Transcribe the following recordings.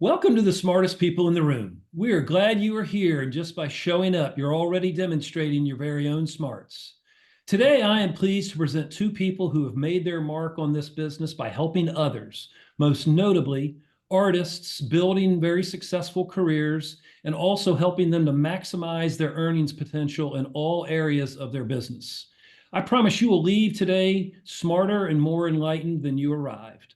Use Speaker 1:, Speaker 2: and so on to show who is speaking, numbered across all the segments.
Speaker 1: Welcome to the smartest people in the room. We are glad you are here, and just by showing up, you're already demonstrating your very own smarts. Today, I am pleased to present two people who have made their mark on this business by helping others, most notably artists building very successful careers and also helping them to maximize their earnings potential in all areas of their business. I promise you will leave today smarter and more enlightened than you arrived.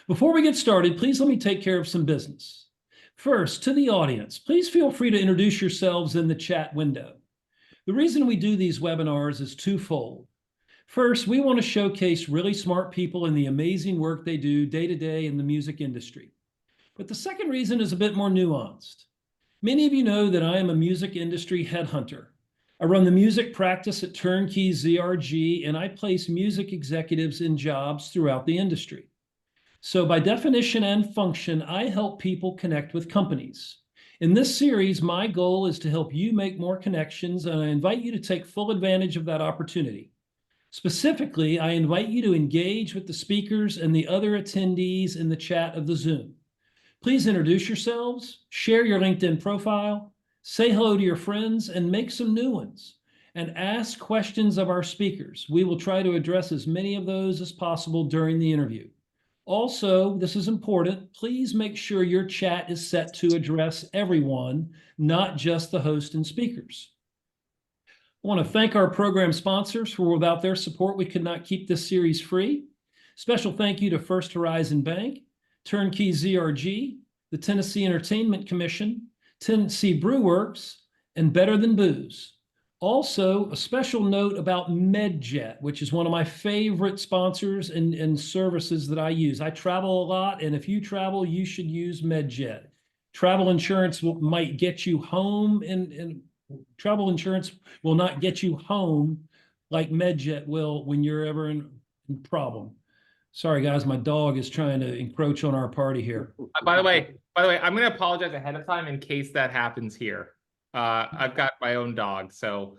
Speaker 1: Before we get started, please let me take care of some business. First, to the audience, please feel free to introduce yourselves in the chat window. The reason we do these webinars is twofold. First, we want to showcase really smart people and the amazing work they do day to day in the music industry. But the second reason is a bit more nuanced. Many of you know that I am a music industry headhunter. I run the music practice at Turnkey ZRG, and I place music executives in jobs throughout the industry. So by definition and function, I help people connect with companies. In this series, my goal is to help you make more connections, and I invite you to take full advantage of that opportunity. Specifically, I invite you to engage with the speakers and the other attendees in the chat of the Zoom. Please introduce yourselves, share your LinkedIn profile, say hello to your friends, and make some new ones. And ask questions of our speakers. We will try to address as many of those as possible during the interview. Also, this is important, please make sure your chat is set to address everyone, not just the host and speakers. I want to thank our program sponsors, for without their support, we could not keep this series free. Special thank you to First Horizon Bank, Turnkey ZRG, the Tennessee Entertainment Commission, Tennessee Brew Works, and Better Than Booze. Also, a special note about MedJet, which is one of my favorite sponsors and services that I use. I travel a lot, and if you travel, you should use MedJet. Travel insurance might get you home, and travel insurance will not get you home like MedJet will when you're ever in problem. Sorry, guys, my dog is trying to encroach on our party here.
Speaker 2: By the way, I'm going to apologize ahead of time in case that happens here. I've got my own dog, so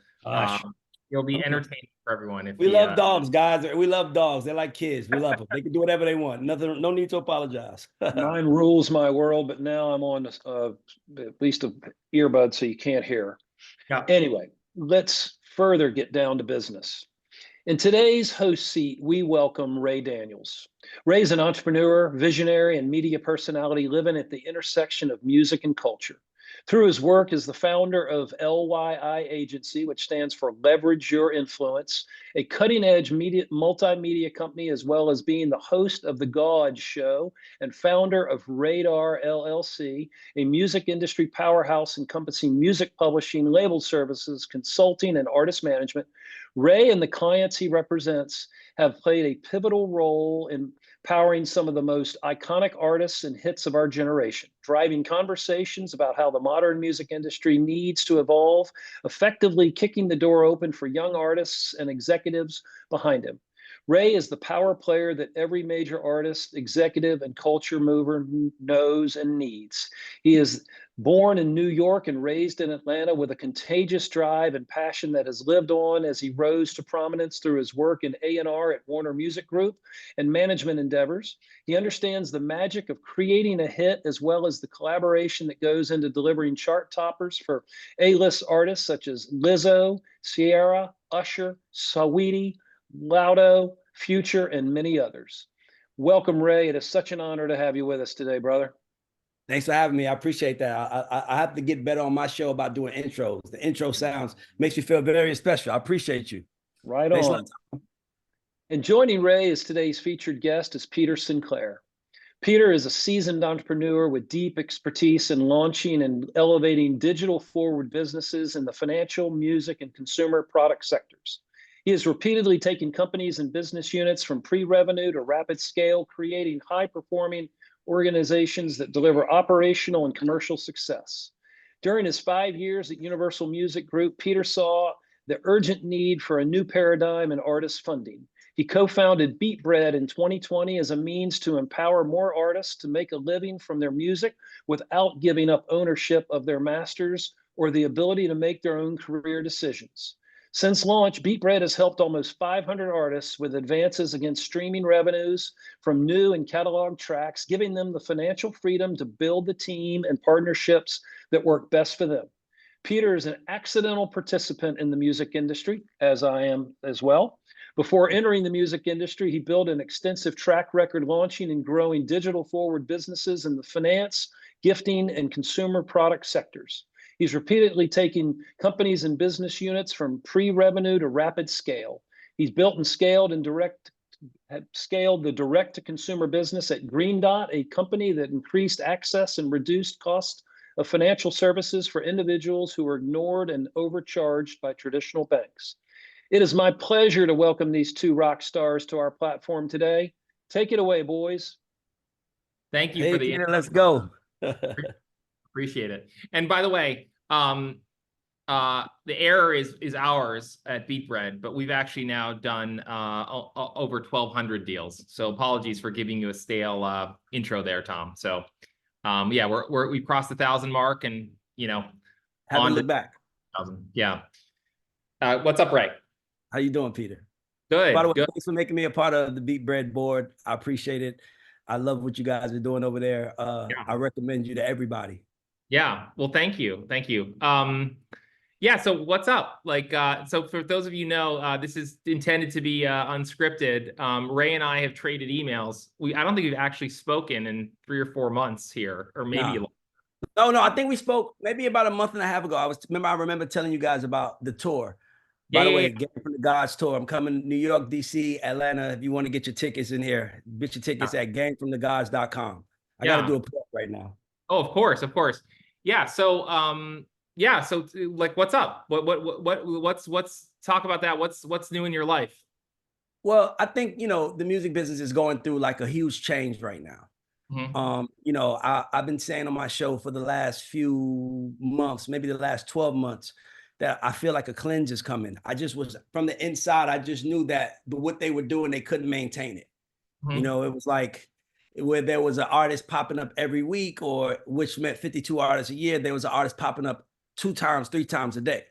Speaker 2: you'll be entertaining for everyone. If
Speaker 3: we love dogs, guys. We love dogs. They're like kids. We love them. They can do whatever they want. Nothing, no need to apologize.
Speaker 4: Mine rules my world, but now I'm on at least an earbud so you can't hear.
Speaker 2: Yeah.
Speaker 4: Anyway, let's further get down to business. In today's host seat, we welcome Ray Daniels. Ray is an entrepreneur, visionary, and media personality living at the intersection of music and culture. Through his work as the founder of LYI Agency, which stands for Leverage Your Influence, a cutting-edge multimedia company, as well as being the host of The God Show and founder of Radar LLC, a music industry powerhouse encompassing music publishing, label services, consulting, and artist management, Ray and the clients he represents have played a pivotal role in powering some of the most iconic artists and hits of our generation, driving conversations about how the modern music industry needs to evolve, effectively kicking the door open for young artists and executives behind him. Ray is the power player that every major artist, executive, and culture mover knows and needs. He is born in New York and raised in Atlanta with a contagious drive and passion that has lived on as he rose to prominence through his work in A&R at Warner Music Group and management endeavors. He understands the magic of creating a hit as well as the collaboration that goes into delivering chart toppers for A-list artists such as Lizzo, Ciara, Usher, Saweetie, Laudo, Future, and many others. Welcome, Ray. It is such an honor to have you with us today, brother.
Speaker 3: Thanks for having me. I appreciate that. I have to get better on my show about doing intros. The intro sounds makes me feel very special. I appreciate you.
Speaker 4: Right on. And joining Ray as today's featured guest is Peter Sinclair. Peter is a seasoned entrepreneur with deep expertise in launching and elevating digital forward businesses in the financial, music, and consumer product sectors. He has repeatedly taken companies and business units from pre-revenue to rapid scale, creating high-performing organizations that deliver operational and commercial success. During his 5 years at Universal Music Group, Peter saw the urgent need for a new paradigm in artist funding. He co-founded Beat Bread in 2020 as a means to empower more artists to make a living from their music without giving up ownership of their masters or the ability to make their own career decisions. Since launch, Beat Bread has helped almost 500 artists with advances against streaming revenues from new and catalog tracks, giving them the financial freedom to build the team and partnerships that work best for them. Peter is an accidental participant in the music industry, as I am as well. Before entering the music industry, he built an extensive track record launching and growing digital forward businesses in the finance, gifting, and consumer product sectors. He's repeatedly taken companies and business units from pre-revenue to rapid scale. He's built and scaled the direct-to-consumer business at Green Dot, a company that increased access and reduced cost of financial services for individuals who were ignored and overcharged by traditional banks. It is my pleasure to welcome these two rock stars to our platform today. Take it away, boys.
Speaker 2: Thank you
Speaker 3: Hey,
Speaker 2: for the
Speaker 3: Peter, let's go.
Speaker 2: appreciate it. And by the way, the error is ours at Beat Bread, but we've actually now done over 1,200 deals. So apologies for giving you a stale intro there, Tom. So yeah, we crossed the 1,000 mark, and
Speaker 3: Haven't looked back.
Speaker 2: 1,000. Yeah. What's up, Ray?
Speaker 3: How you doing, Peter?
Speaker 2: Good.
Speaker 3: By the way,
Speaker 2: good.
Speaker 3: thanks for making me a part of the Beat Bread board. I appreciate it. I love what you guys are doing over there.
Speaker 2: Yeah.
Speaker 3: I recommend you to everybody.
Speaker 2: Yeah. Well, thank you. Thank you. Yeah. So what's up? So for those of you know, this is intended to be unscripted. Ray and I have traded emails. I don't think we've actually spoken in 3 or 4 months here, or maybe.
Speaker 3: No, I think we spoke maybe about a month and a half ago. I remember telling you guys about the tour. By the way, Game from the Gods tour. I'm coming New York, DC, Atlanta. If you want to get your tickets in here, get your tickets at gamefromthegods.com. I got to do a plug right now.
Speaker 2: Oh, of course. Yeah. So, yeah. So, like, what's up? What's talk about that? What's new in your life?
Speaker 3: Well, I think the music business is going through like a huge change right now. Mm-hmm. I've been saying on my show for the last few months, maybe the last 12 months, that I feel like a cleanse is coming. I just was from the inside. I just knew that what they were doing, they couldn't maintain it. Mm-hmm. It was like where there was an artist popping up every week, or which meant 52 artists a year. There was an artist popping up 2 times, 3 times a day,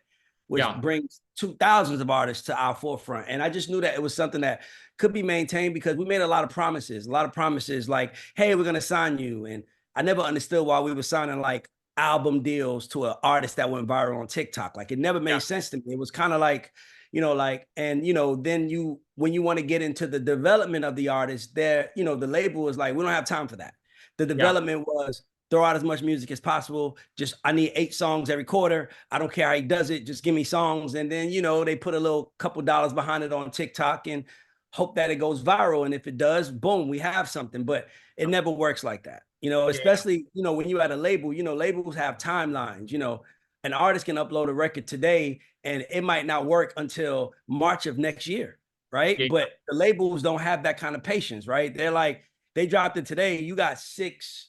Speaker 3: which brings 2,000 of artists to our forefront. And I just knew that it was something that could be maintained because we made a lot of promises like, hey, we're going to sign you. And I never understood why we were signing like album deals to an artist that went viral on TikTok. Like it never made sense to me. It was kind of like, then when you want to get into the development of the artist there, the label was like, we don't have time for that. The development was throw out as much music as possible. I need 8 songs every quarter. I don't care how he does it. Just give me songs. And then, they put a little couple dollars behind it on TikTok and hope that it goes viral. And if it does, boom, we have something, but it never works like that. Especially, when you're at a label, labels have timelines, an artist can upload a record today and it might not work until March of next year. Right. Yeah. But the labels don't have that kind of patience. Right. They're like, they dropped it today. You got 6,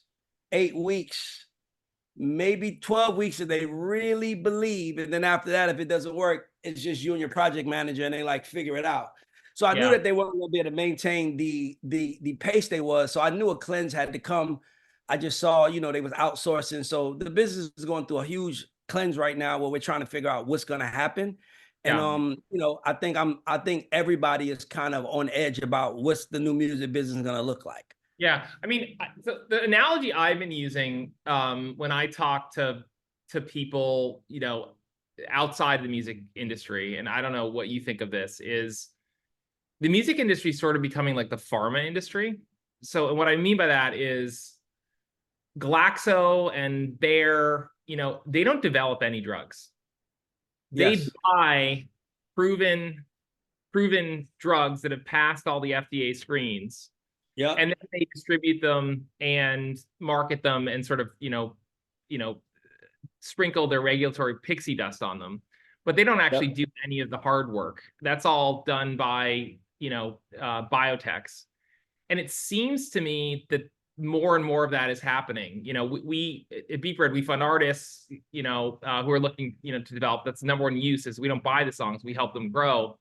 Speaker 3: 8 weeks, maybe 12 weeks if they really believe. And then after that, if it doesn't work, it's just you and your project manager and they like figure it out. So I knew that they weren't going to be able to maintain the pace they was. So I knew a cleanse had to come. I just saw, they was outsourcing. So the business is going through a huge cleanse right now where we're trying to figure out what's going to happen. And, I think everybody is kind of on edge about what's the new music business going to look like.
Speaker 2: Yeah. I mean, so the analogy I've been using when I talk to people, outside the music industry, and I don't know what you think of this, is the music industry sort of becoming like the pharma industry. So what I mean by that is Glaxo and Bayer, they don't develop any drugs. They buy proven drugs that have passed all the FDA screens. Yeah. And then they distribute them and market them and sort of, sprinkle their regulatory pixie dust on them. But they don't actually do any of the hard work. That's all done by, biotechs. And it seems to me that more and more of that is happening. We at Beat Bread, we fund artists, who are looking, to develop. That's the number one use is we don't buy the songs, we help them grow.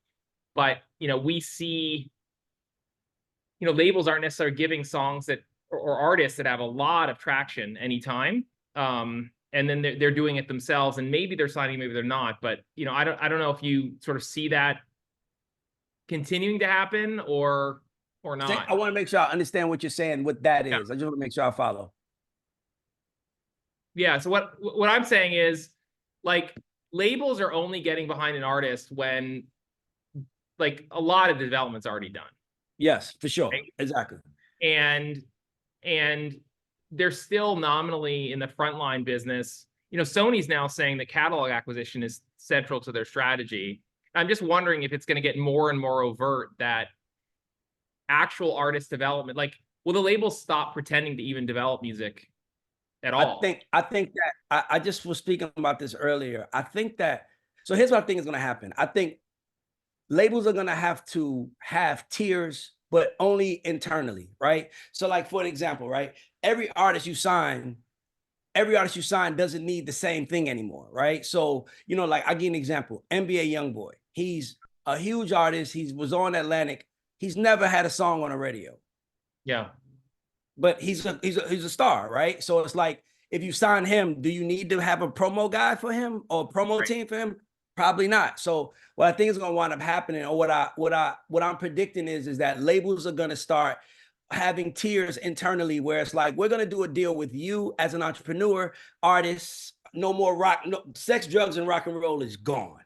Speaker 2: But, we see, labels aren't necessarily giving songs that or artists that have a lot of traction anytime. and then they're doing it themselves, and maybe they're signing, maybe they're not. But I don't know if you sort of see that continuing to happen or not.
Speaker 3: I want to make sure I understand what you're saying, what that is.
Speaker 2: Yeah.
Speaker 3: I just want to make sure I follow.
Speaker 2: Yeah. So what I'm saying is, like, labels are only getting behind an artist when, like, a lot of the development's already done.
Speaker 3: Yes, for sure.
Speaker 2: Right?
Speaker 3: Exactly.
Speaker 2: And they're still nominally in the frontline business. Sony's now saying that catalog acquisition is central to their strategy. I'm just wondering if it's going to get more and more overt that actual artist development, like, will the labels stop pretending to even develop music at all?
Speaker 3: I think that I just was speaking about this earlier. I think that, so here's what I think is going to happen. I think labels are going to have tiers, but only internally, right? So, like, for example, right, every artist you sign doesn't need the same thing anymore, right? So, like, I give an example. NBA YoungBoy, he's a huge artist. He was on Atlantic. He's never had a song on the radio.
Speaker 2: Yeah.
Speaker 3: But he's a star, right? So it's like, if you sign him, do you need to have a promo guy for him or a promo team for him? Probably not. So what I think is going to wind up happening, or what I'm predicting is that labels are going to start having tiers internally, where it's like, we're going to do a deal with you as an entrepreneur, artists. No more rock, no sex, drugs, and rock and roll is gone.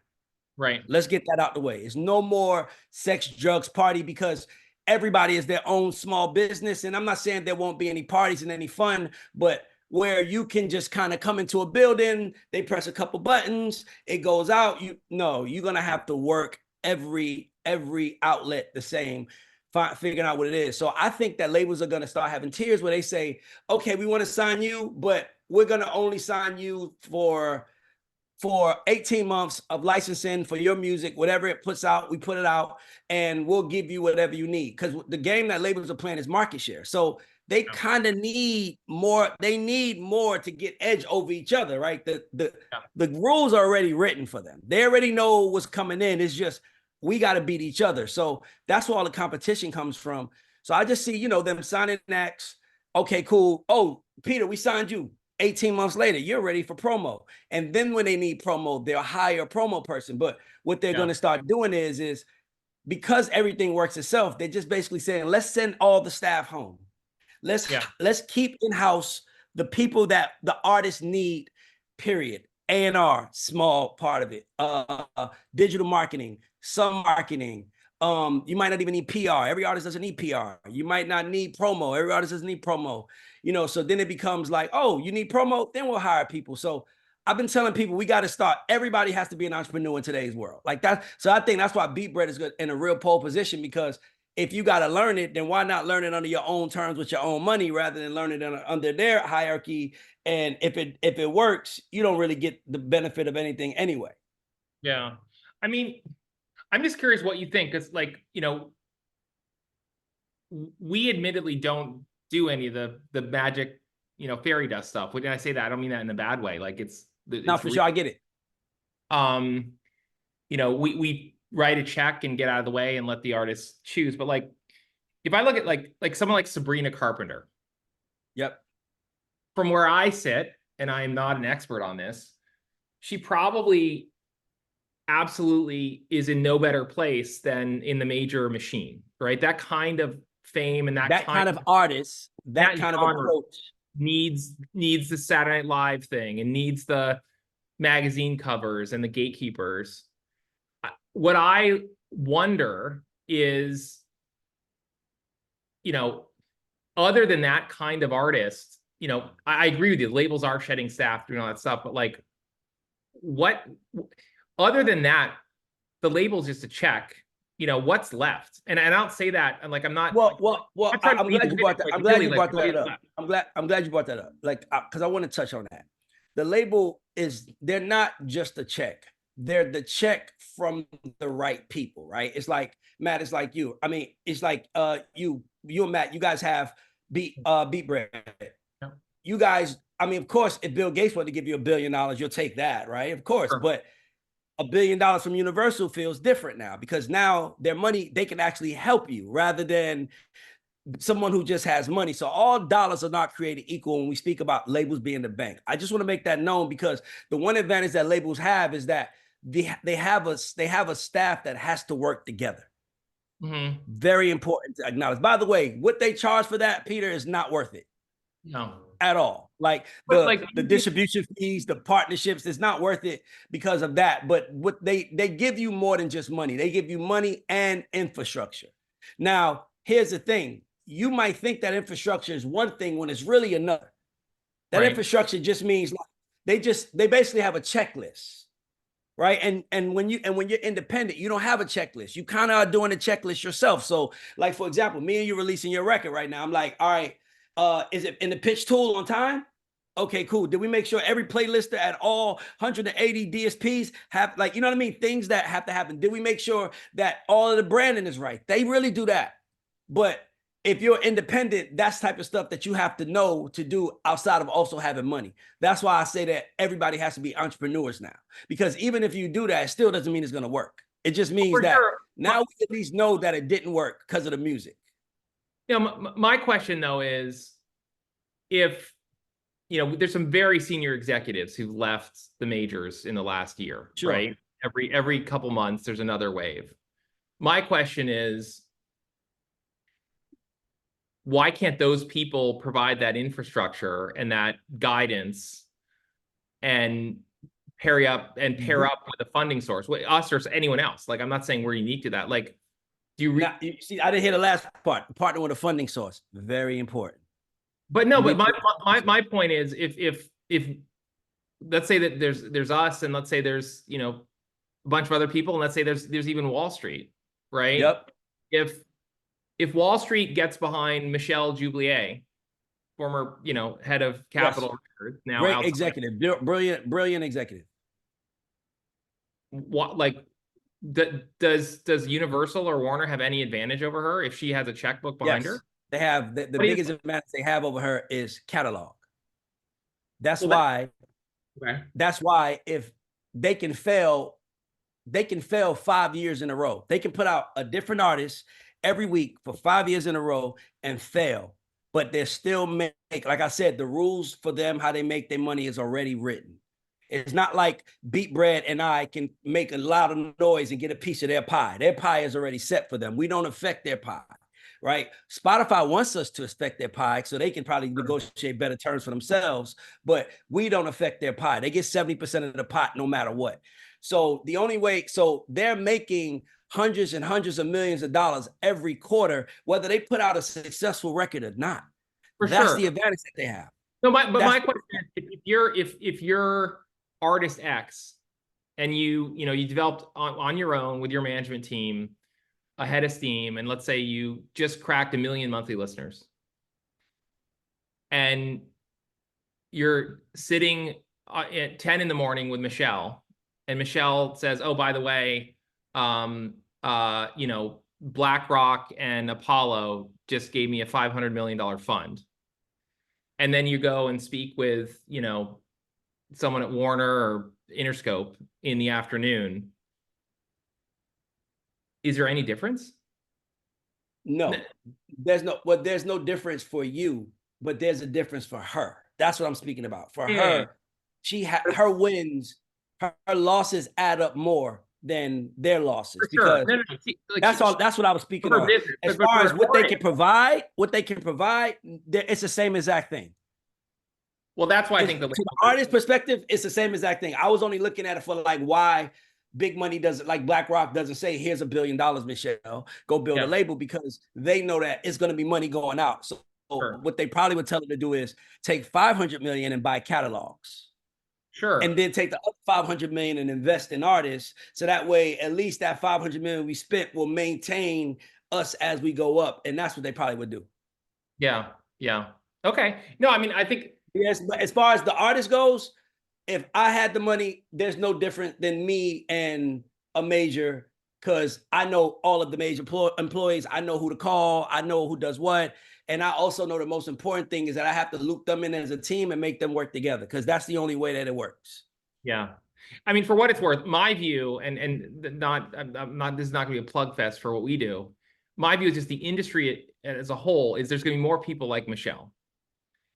Speaker 2: Right.
Speaker 3: Let's get that out the way. It's no more sex, drugs, party, because everybody is their own small business. And I'm not saying there won't be any parties and any fun, but where you can just kind of come into a building, they press a couple buttons, it goes out. You're going to have to work every outlet the same, figuring out what it is. So I think that labels are going to start having tiers where they say, okay, we want to sign you, but we're going to only sign you for 18 months of licensing for your music. Whatever it puts out, we put it out, and we'll give you whatever you need. Because the game that labels are playing is market share. So they kind of need more. They need more to get edge over each other, right? The rules are already written for them. They already know what's coming in. It's just, we got to beat each other. So that's where all the competition comes from. So I just see, them signing acts. Okay, cool. Oh, Peter, we signed you. 18 months later, you're ready for promo. And then when they need promo, they'll hire a promo person. But what they're going to start doing is because everything works itself, they're just basically saying, let's send all the staff home. Let's keep in-house the people that the artists need, period. A&R, small part of it. Digital marketing, some marketing. You might not even need PR. Every artist doesn't need PR. You might not need promo. Every artist doesn't need promo. So then it becomes like, oh, you need promo? Then we'll hire people. So I've been telling people, we got to start. Everybody has to be an entrepreneur in today's world. Like that. So I think that's why Beat Bread is good in a real pole position, because if you got to learn it, then why not learn it under your own terms with your own money rather than learn it under their hierarchy? And if it works, you don't really get the benefit of anything anyway.
Speaker 2: Yeah. I mean, I'm just curious what you think, because, like, we admittedly don't do any of the magic, fairy dust stuff. When I say that, I don't mean that in a bad way. Like, it's
Speaker 3: for sure, I get it.
Speaker 2: We write a check and get out of the way and let the artist choose. But, like, if I look at like someone like Sabrina Carpenter.
Speaker 3: Yep.
Speaker 2: From where I sit, and I am not an expert on this, she probably absolutely is in no better place than in the major machine, right? That kind of fame and that
Speaker 3: kind of artist, that kind of approach
Speaker 2: needs the Saturday Night Live thing and needs the magazine covers and the gatekeepers. What I wonder is, other than that kind of artist, I agree with you. Labels are shedding staff, doing all that stuff, but, like, what other than that, the label's just a check. What's left? And I don't say that, and, like, I'm not.
Speaker 3: Well. I'm glad you brought that. I'm glad you brought that up. I'm glad you brought that up. Like, because I want to touch on that. The label they're not just a check. They're the check from the right people, right? It's like, Matt, it's like you. I mean, it's like you and Matt, you guys have Beat Bread.
Speaker 2: Yeah.
Speaker 3: You guys, I mean, of course, if Bill Gates wanted to give you $1 billion, you'll take that, right? Of course, sure. But $1 billion from Universal feels different now, because now their money, they can actually help you rather than someone who just has money. So all dollars are not created equal when we speak about labels being the bank. I just want to make that known, because the one advantage that labels have is that they have a staff that has to work together.
Speaker 2: Mm-hmm.
Speaker 3: Very important to acknowledge. By the way, what they charge for that, Peter, is not worth it.
Speaker 2: No.
Speaker 3: At all. Like the distribution fees, the partnerships, it's not worth it because of that. But what they give you more than just money. They give you money and infrastructure. Now, here's the thing. You might think that infrastructure is one thing when it's really another. That infrastructure just means like they basically have a checklist. Right. And when you're independent, you don't have a checklist. You kind of are doing a checklist yourself. So, like, for example, me and you releasing your record right now. I'm like, all right, is it in the pitch tool on time? Okay, cool. Did we make sure every playlister at all 180 DSPs have, like, you know what I mean? Things that have to happen. Did we make sure that all of the branding is right? They really do that. But if you're independent, that's the type of stuff that you have to know to do outside of also having money. That's why I say that everybody has to be entrepreneurs now, because even if you do that, it still doesn't mean it's going to work. It just means that now we at least know that it didn't work because of the music.
Speaker 2: You know, my question though is, if, you know, there's some very senior executives who've left the majors in the last year, right? Every couple months, there's another wave. My question is, why can't those people provide that infrastructure and that guidance and pair up with a funding source, us or anyone else? Like, I'm not saying we're unique to that. Like, do you
Speaker 3: see? I didn't hear the last part. Partner with a funding source, very important.
Speaker 2: But no, but my point is, if let's say that there's us, and let's say there's, you know, a bunch of other people, and let's say there's even Wall Street, right?
Speaker 3: Yep.
Speaker 2: If Wall Street gets behind Michelle Jublier, former, you know, head of Capitol Records, now
Speaker 3: great executive, brilliant executive.
Speaker 2: What, like, does Universal or Warner have any advantage over her if she has a checkbook behind her?
Speaker 3: They have the biggest advantage they have over her is catalog. That's why if they can fail 5 years in a row. They can put out a different artist every week for 5 years in a row and fail, but they still make, like I said, the rules for them, how they make their money is already written. It's not like Beat Bread and I can make a lot of noise and get a piece of their pie. Their pie is already set for them. We don't affect their pie, right? Spotify wants us to affect their pie so they can probably negotiate better terms for themselves, but we don't affect their pie. They get 70% of the pot no matter what. So the only way, so they're making hundreds and hundreds of millions of dollars every quarter, whether they put out a successful record or not. That's the advantage that they have.
Speaker 2: No, my question is, if you're artist X and you developed on your own with your management team ahead of steam, and let's say you just cracked 1 million monthly listeners, and you're sitting at 10 in the morning with Michelle, and Michelle says, oh, by the way, you know, BlackRock and Apollo just gave me a $500 million fund. And then you go and speak with, you know, someone at Warner or Interscope in the afternoon. Is there any difference?
Speaker 3: No, there's no difference for you, but there's a difference for her. That's what I'm speaking about. For her, her wins, her losses add up more than their losses, because that's what I was speaking about. As far as what they can provide, it's the same exact thing.
Speaker 2: Well, that's why I think
Speaker 3: from the artist perspective, it's the same exact thing. I was only looking at it for like why big money doesn't, like BlackRock doesn't say, here's $1 billion, Michelle, go build a label, because they know that it's going to be money going out. So what they probably would tell them to do is take 500 million and buy catalogs. And then take the other 500 million and invest in artists. So that way, at least that 500 million we spent will maintain us as we go up. And that's what they probably would do.
Speaker 2: Yeah. Yeah. Okay. No, I mean, I think.
Speaker 3: Yes, but as far as the artist goes, if I had the money, there's no different than me and a major, because I know all of the major employees. I know who to call. I know who does what. And I also know the most important thing is that I have to loop them in as a team and make them work together, because that's the only way that it works.
Speaker 2: Yeah. I mean, for what it's worth, my view, and not, this is not going to be a plug fest for what we do. my view is just the industry as a whole is there's going to be more people like Michelle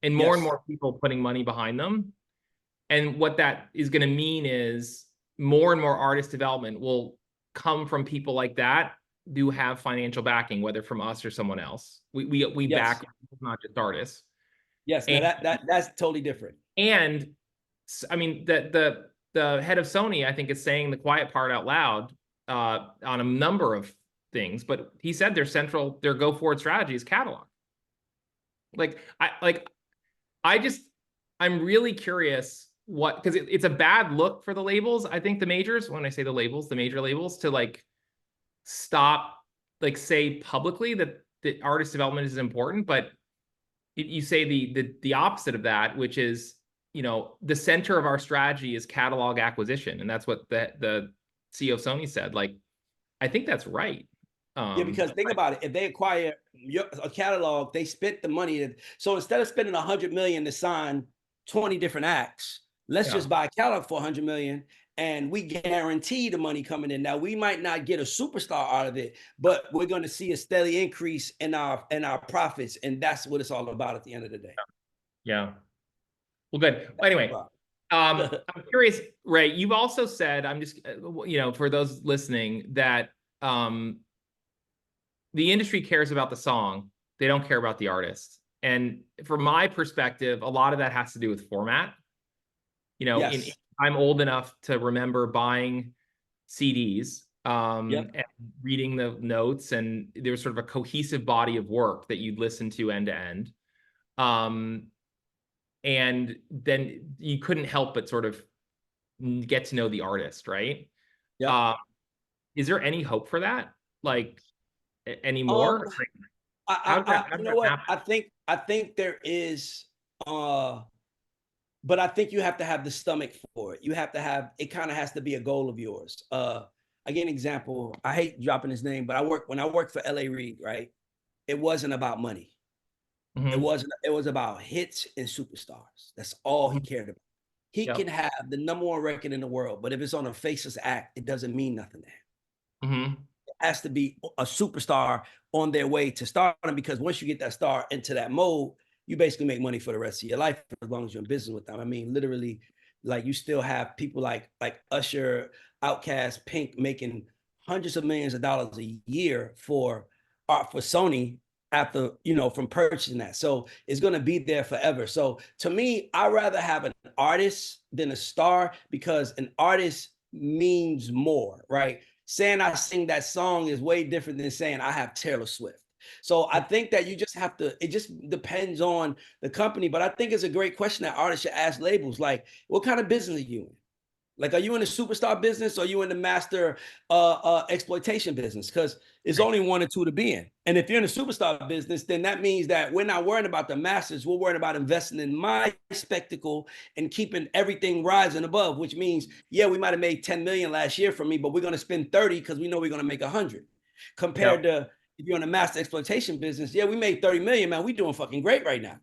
Speaker 2: and more people putting money behind them. And what that is going to mean is more and more artist development will come from people like that who have financial backing, whether from us or someone else. We back not just artists.
Speaker 3: Yes, now that's totally different.
Speaker 2: And I mean, the head of Sony, I think, is saying the quiet part out loud on a number of things, but he said their go forward strategy is catalog. I'm really curious because it's a bad look for the labels. I think the majors, when I say the major labels, to like stop, like say publicly that the artist development is important, but you say the opposite of that, which is, you know, the center of our strategy is catalog acquisition, and that's what the CEO of Sony said. Like, I think that's right.
Speaker 3: Yeah, because think about it. If they acquire a catalog, they spent the money. So instead of spending $100 million to sign 20 different acts, let's just buy a catalog for $100 million, and we guarantee the money coming in. Now, we might not get a superstar out of it, but we're going to see a steady increase in our profits, and that's what it's all about at the end of the day.
Speaker 2: Yeah. Well, good. Anyway, I'm curious, Ray. You've also said, I'm just, you know, for those listening, that the industry cares about the song. They don't care about the artist. And from my perspective, a lot of that has to do with format. You know, I'm old enough to remember buying CDs and reading the notes, and there was sort of a cohesive body of work that you'd listen to end to end. And then you couldn't help but sort of get to know the artist, right?
Speaker 3: Yeah.
Speaker 2: Is there any hope for that? Like, anymore?
Speaker 3: You know what? I think there is, but I think you have to have the stomach for it. You have to have, it kind of has to be a goal of yours. I give an example. I hate dropping his name, but when I worked for LA Reid, right? It wasn't about money. It was about hits and superstars. That's all he cared about. He can have the #1 record in the world, but if it's on a faceless act, it doesn't mean nothing to him. It has to be a superstar on their way to stardom, because once you get that star into that mode, you basically make money for the rest of your life as long as you're in business with them. I mean, literally, like, you still have people like Usher, Outkast, Pink making hundreds of millions of dollars a year for Sony after, you know, from purchasing that. So it's going to be there forever. So to me, I'd rather have an artist than a star, because an artist means more, right? Saying I sing that song is way different than saying I have Taylor Swift. So I think that you just have to, it just depends on the company. But I think it's a great question that artists should ask labels, like, what kind of business are you in? Like, are you in the superstar business, or are you in the master exploitation business? Because it's only one or two to be in. And if you're in the superstar business, then that means that we're not worrying about the masters. We're worried about investing in my spectacle and keeping everything rising above, which means, yeah, we might have made 10 million last year from me, but we're going to spend 30 because we know we're going to make 100. Compared to if you're in the master exploitation business, yeah, we made 30 million, man. We're doing fucking great right now.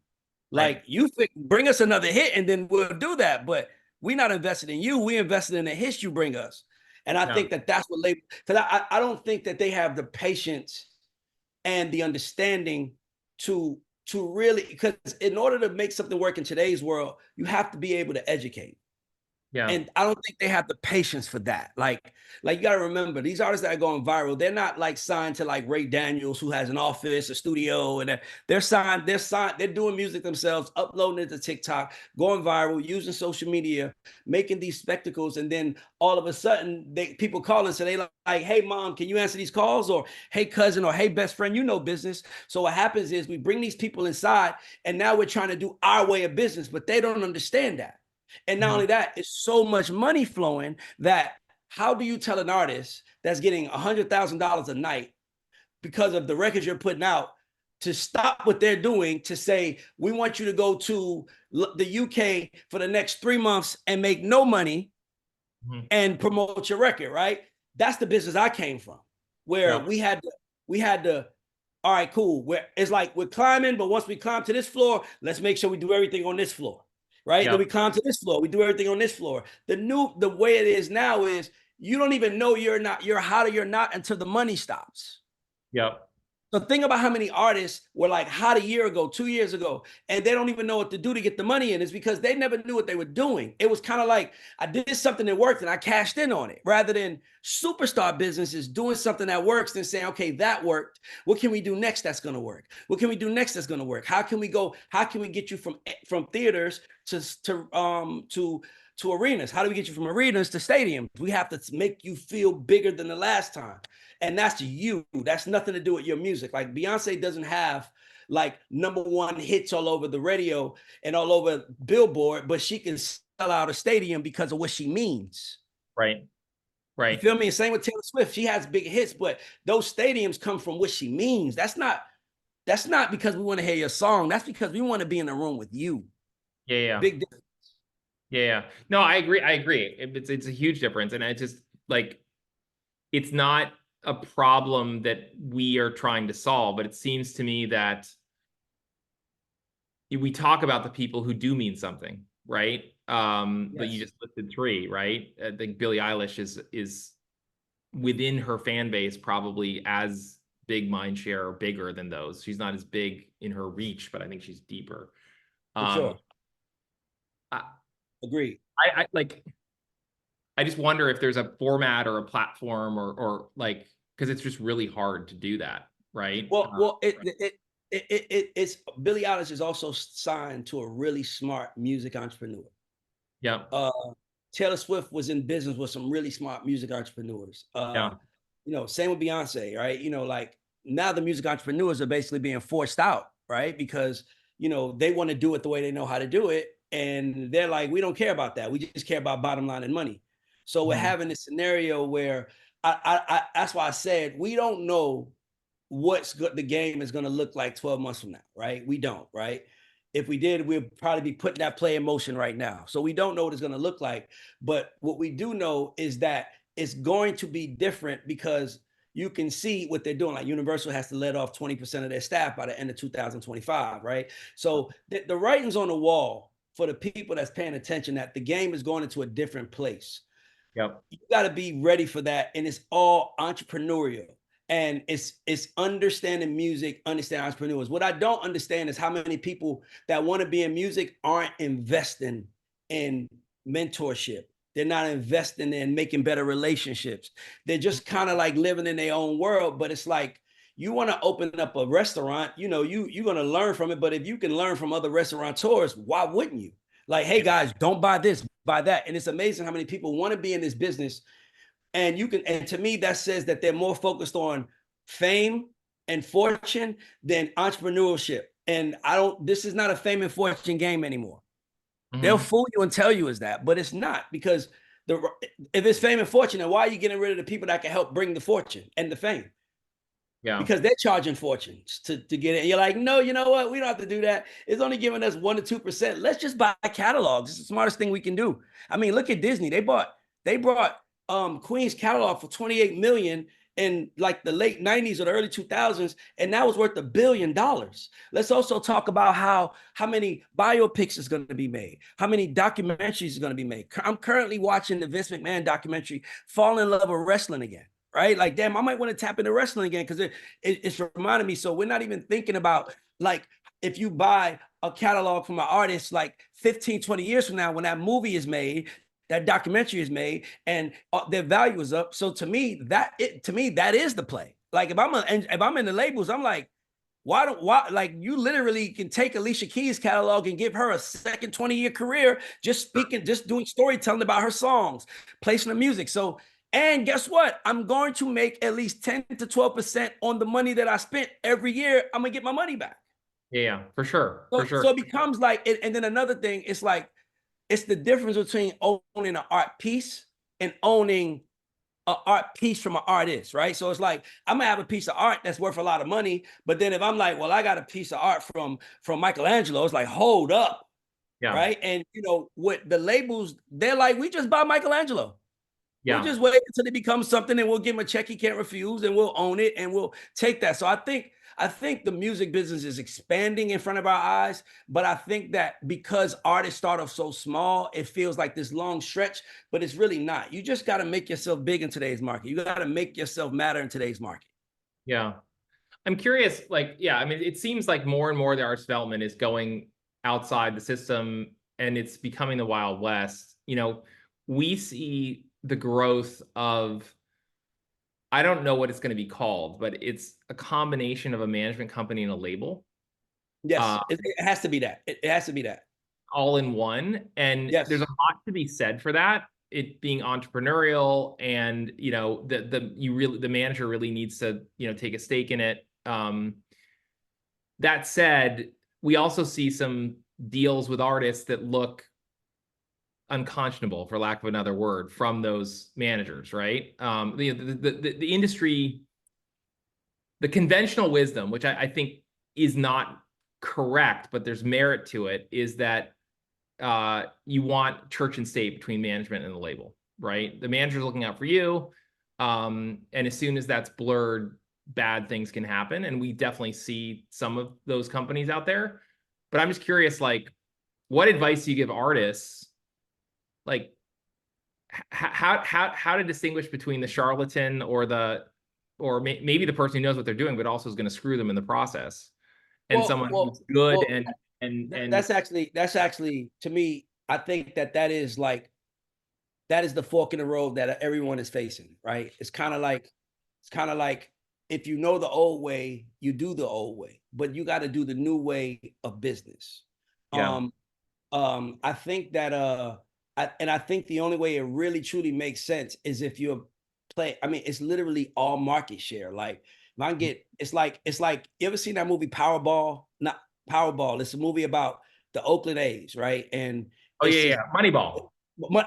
Speaker 3: Like, you bring us another hit and then we'll do that. But we're not invested in you. We invested in the hits you bring us. And I think that that's what label, because I don't think that they have the patience and the understanding to really, because in order to make something work in today's world, you have to be able to educate. Yeah. And I don't think they have the patience for that. Like you got to remember, these artists that are going viral, they're not like signed to like Ray Daniels, who has an office, a studio, and they're doing music themselves, uploading it to TikTok, going viral, using social media, making these spectacles. And then all of a sudden people call and say, they like, hey mom, can you answer these calls? Or hey cousin, or hey best friend, you know business. So what happens is we bring these people inside, and now we're trying to do our way of business, but they don't understand that. And not only that, it's so much money flowing that how do you tell an artist that's getting $100,000 a night because of the records you're putting out to stop what they're doing, to say, we want you to go to the UK for the next 3 months and make no money and promote your record, right? That's the business I came from, where we had to, all right, cool. It's like we're climbing, but once we climb to this floor, let's make sure we do everything on this floor. Right? Then we climb to this floor. We do everything on this floor. The way it is now is you don't even know you're hot or you're not until the money stops.
Speaker 2: Yep.
Speaker 3: So think about how many artists were like hot a year ago, 2 years ago, and they don't even know what to do to get the money in. It's because they never knew what they were doing. It was kind of like I did something that worked and I cashed in on it, rather than superstar businesses doing something that works and saying, okay, that worked. What can we do next that's going to work? What can we do next that's going to work? How can we go? How can we get you from theaters to arenas? How do we get you from arenas to stadiums? We have to make you feel bigger than the last time. And that's you. That's nothing to do with your music. Like Beyonce doesn't have like #1 hits all over the radio and all over Billboard, but she can sell out a stadium because of what she means.
Speaker 2: Right. Right.
Speaker 3: You feel me? Same with Taylor Swift. She has big hits, but those stadiums come from what she means. That's not because we want to hear your song. That's because we want to be in the room with you.
Speaker 2: Yeah. Yeah.
Speaker 3: Big difference.
Speaker 2: Yeah. No, I agree. It's a huge difference. And I just like, it's not a problem that we are trying to solve, but it seems to me that we talk about the people who do mean something, right? But you just listed 3, right? I think Billie Eilish is within her fan base probably as big mind share or bigger than those. She's not as big in her reach, but I think she's deeper.
Speaker 3: For sure. Agreed.
Speaker 2: I just wonder if there's a format or a platform or like, because it's just really hard to do that, right?
Speaker 3: Well, it's Billie Eilish is also signed to a really smart music entrepreneur.
Speaker 2: Yeah.
Speaker 3: Taylor Swift was in business with some really smart music entrepreneurs. Same with Beyonce, right? Like now the music entrepreneurs are basically being forced out, right? Because they want to do it the way they know how to do it, and they're like, we don't care about that. We just care about bottom line and money. So we're having this scenario where I that's why I said we don't know the game is going to look like 12 months from now, right? We don't, right? If we did, we'd probably be putting that play in motion right now. So we don't know what it's going to look like. But what we do know is that it's going to be different because you can see what they're doing. Like Universal has to let off 20% of their staff by the end of 2025, right? So the writing's on the wall for the people that's paying attention that the game is going into a different place.
Speaker 2: Yep.
Speaker 3: You got to be ready for that. And it's all entrepreneurial. And it's understanding music, understand entrepreneurs. What I don't understand is how many people that want to be in music aren't investing in mentorship. They're not investing in making better relationships. They're just kind of like living in their own world. But it's like, you want to open up a restaurant, you're going to learn from it. But if you can learn from other restaurateurs, why wouldn't you? Like, hey guys, don't buy this, buy that. And it's amazing how many people want to be in this business. And to me, that says that they're more focused on fame and fortune than entrepreneurship. And this is not a fame and fortune game anymore. They'll fool you and tell you is that, but it's not, because if it's fame and fortune, then why are you getting rid of the people that can help bring the fortune and the fame?
Speaker 2: Yeah.
Speaker 3: Because they're charging fortunes to get it. And you're like, no, you know what? We don't have to do that. It's only giving us 1 to 2%. Let's just buy catalogs. It's the smartest thing we can do. I mean, look at Disney. They brought Queen's catalog for $28 million in like the late 90s or the early 2000s, and that was worth $1 billion. Let's also talk about how many biopics is going to be made, how many documentaries is going to be made. I'm currently watching the Vince McMahon documentary, Fall in Love with Wrestling Again, right? Like, damn, I might want to tap into wrestling again because it's reminding me. So we're not even thinking about, like, if you buy a catalog from an artist like 15, 20 years from now, when that movie is made, that documentary is made, and their value is up. So to me, that is the play. Like if I'm in the labels, I'm like, why like you literally can take Alicia Keys' catalog and give her a second 20-year career just doing storytelling about her songs, placing the music. So, and guess what? I'm going to make at least 10 to 12% on the money that I spent every year. I'm gonna get my money back.
Speaker 2: Yeah, for sure.
Speaker 3: So it becomes like, and then another thing, it's like, it's the difference between owning an art piece and owning an art piece from an artist, right? So it's like, I'm gonna have a piece of art that's worth a lot of money, but then if I'm like, well, I got a piece of art from Michelangelo, it's like, hold up, right? And what the labels, they're like, we just buy Michelangelo. We'll just wait until it becomes something, and we'll give him a check he can't refuse, and we'll own it, and we'll take that. So I think the music business is expanding in front of our eyes, but I think that because artists start off so small, it feels like this long stretch, but it's really not. You just got to make yourself big in today's market. You got to make yourself matter in today's market.
Speaker 2: Yeah. I'm curious, like, yeah, I mean, it seems like more and more the arts development is going outside the system and it's becoming the Wild West. You know, we see the growth of, I don't know what it's going to be called, but it's a combination of a management company and a label.
Speaker 3: Yes, it has to be that. It has to be that.
Speaker 2: All in one. And
Speaker 3: Yes.
Speaker 2: there's a lot to be said for that. It being entrepreneurial, and you know, the manager really needs to, you know, take a stake in it. That said, we also see some deals with artists that look unconscionable, for lack of another word, from those managers, right? The industry, the conventional wisdom, which I think is not correct, but there's merit to it, is that you want church and state between management and the label, right? The manager's looking out for you. And as soon as that's blurred, bad things can happen. And we definitely see some of those companies out there. But I'm just curious, like, what advice do you give artists? Like, how to distinguish between the charlatan or maybe the person who knows what they're doing, but also is going to screw them in the process, and someone who's good and
Speaker 3: that's actually to me, I think that is like, that is the fork in the road that everyone is facing, right? It's kind of like if you know the old way, you do the old way, but you got to do the new way of business.
Speaker 2: Yeah.
Speaker 3: I think that I think the only way it really truly makes sense is if you're I mean, it's literally all market share. Like, if I get, it's like you ever seen that movie Powerball? Not Powerball. It's a movie about the Oakland A's, right? And
Speaker 2: oh
Speaker 3: it's
Speaker 2: yeah, Moneyball.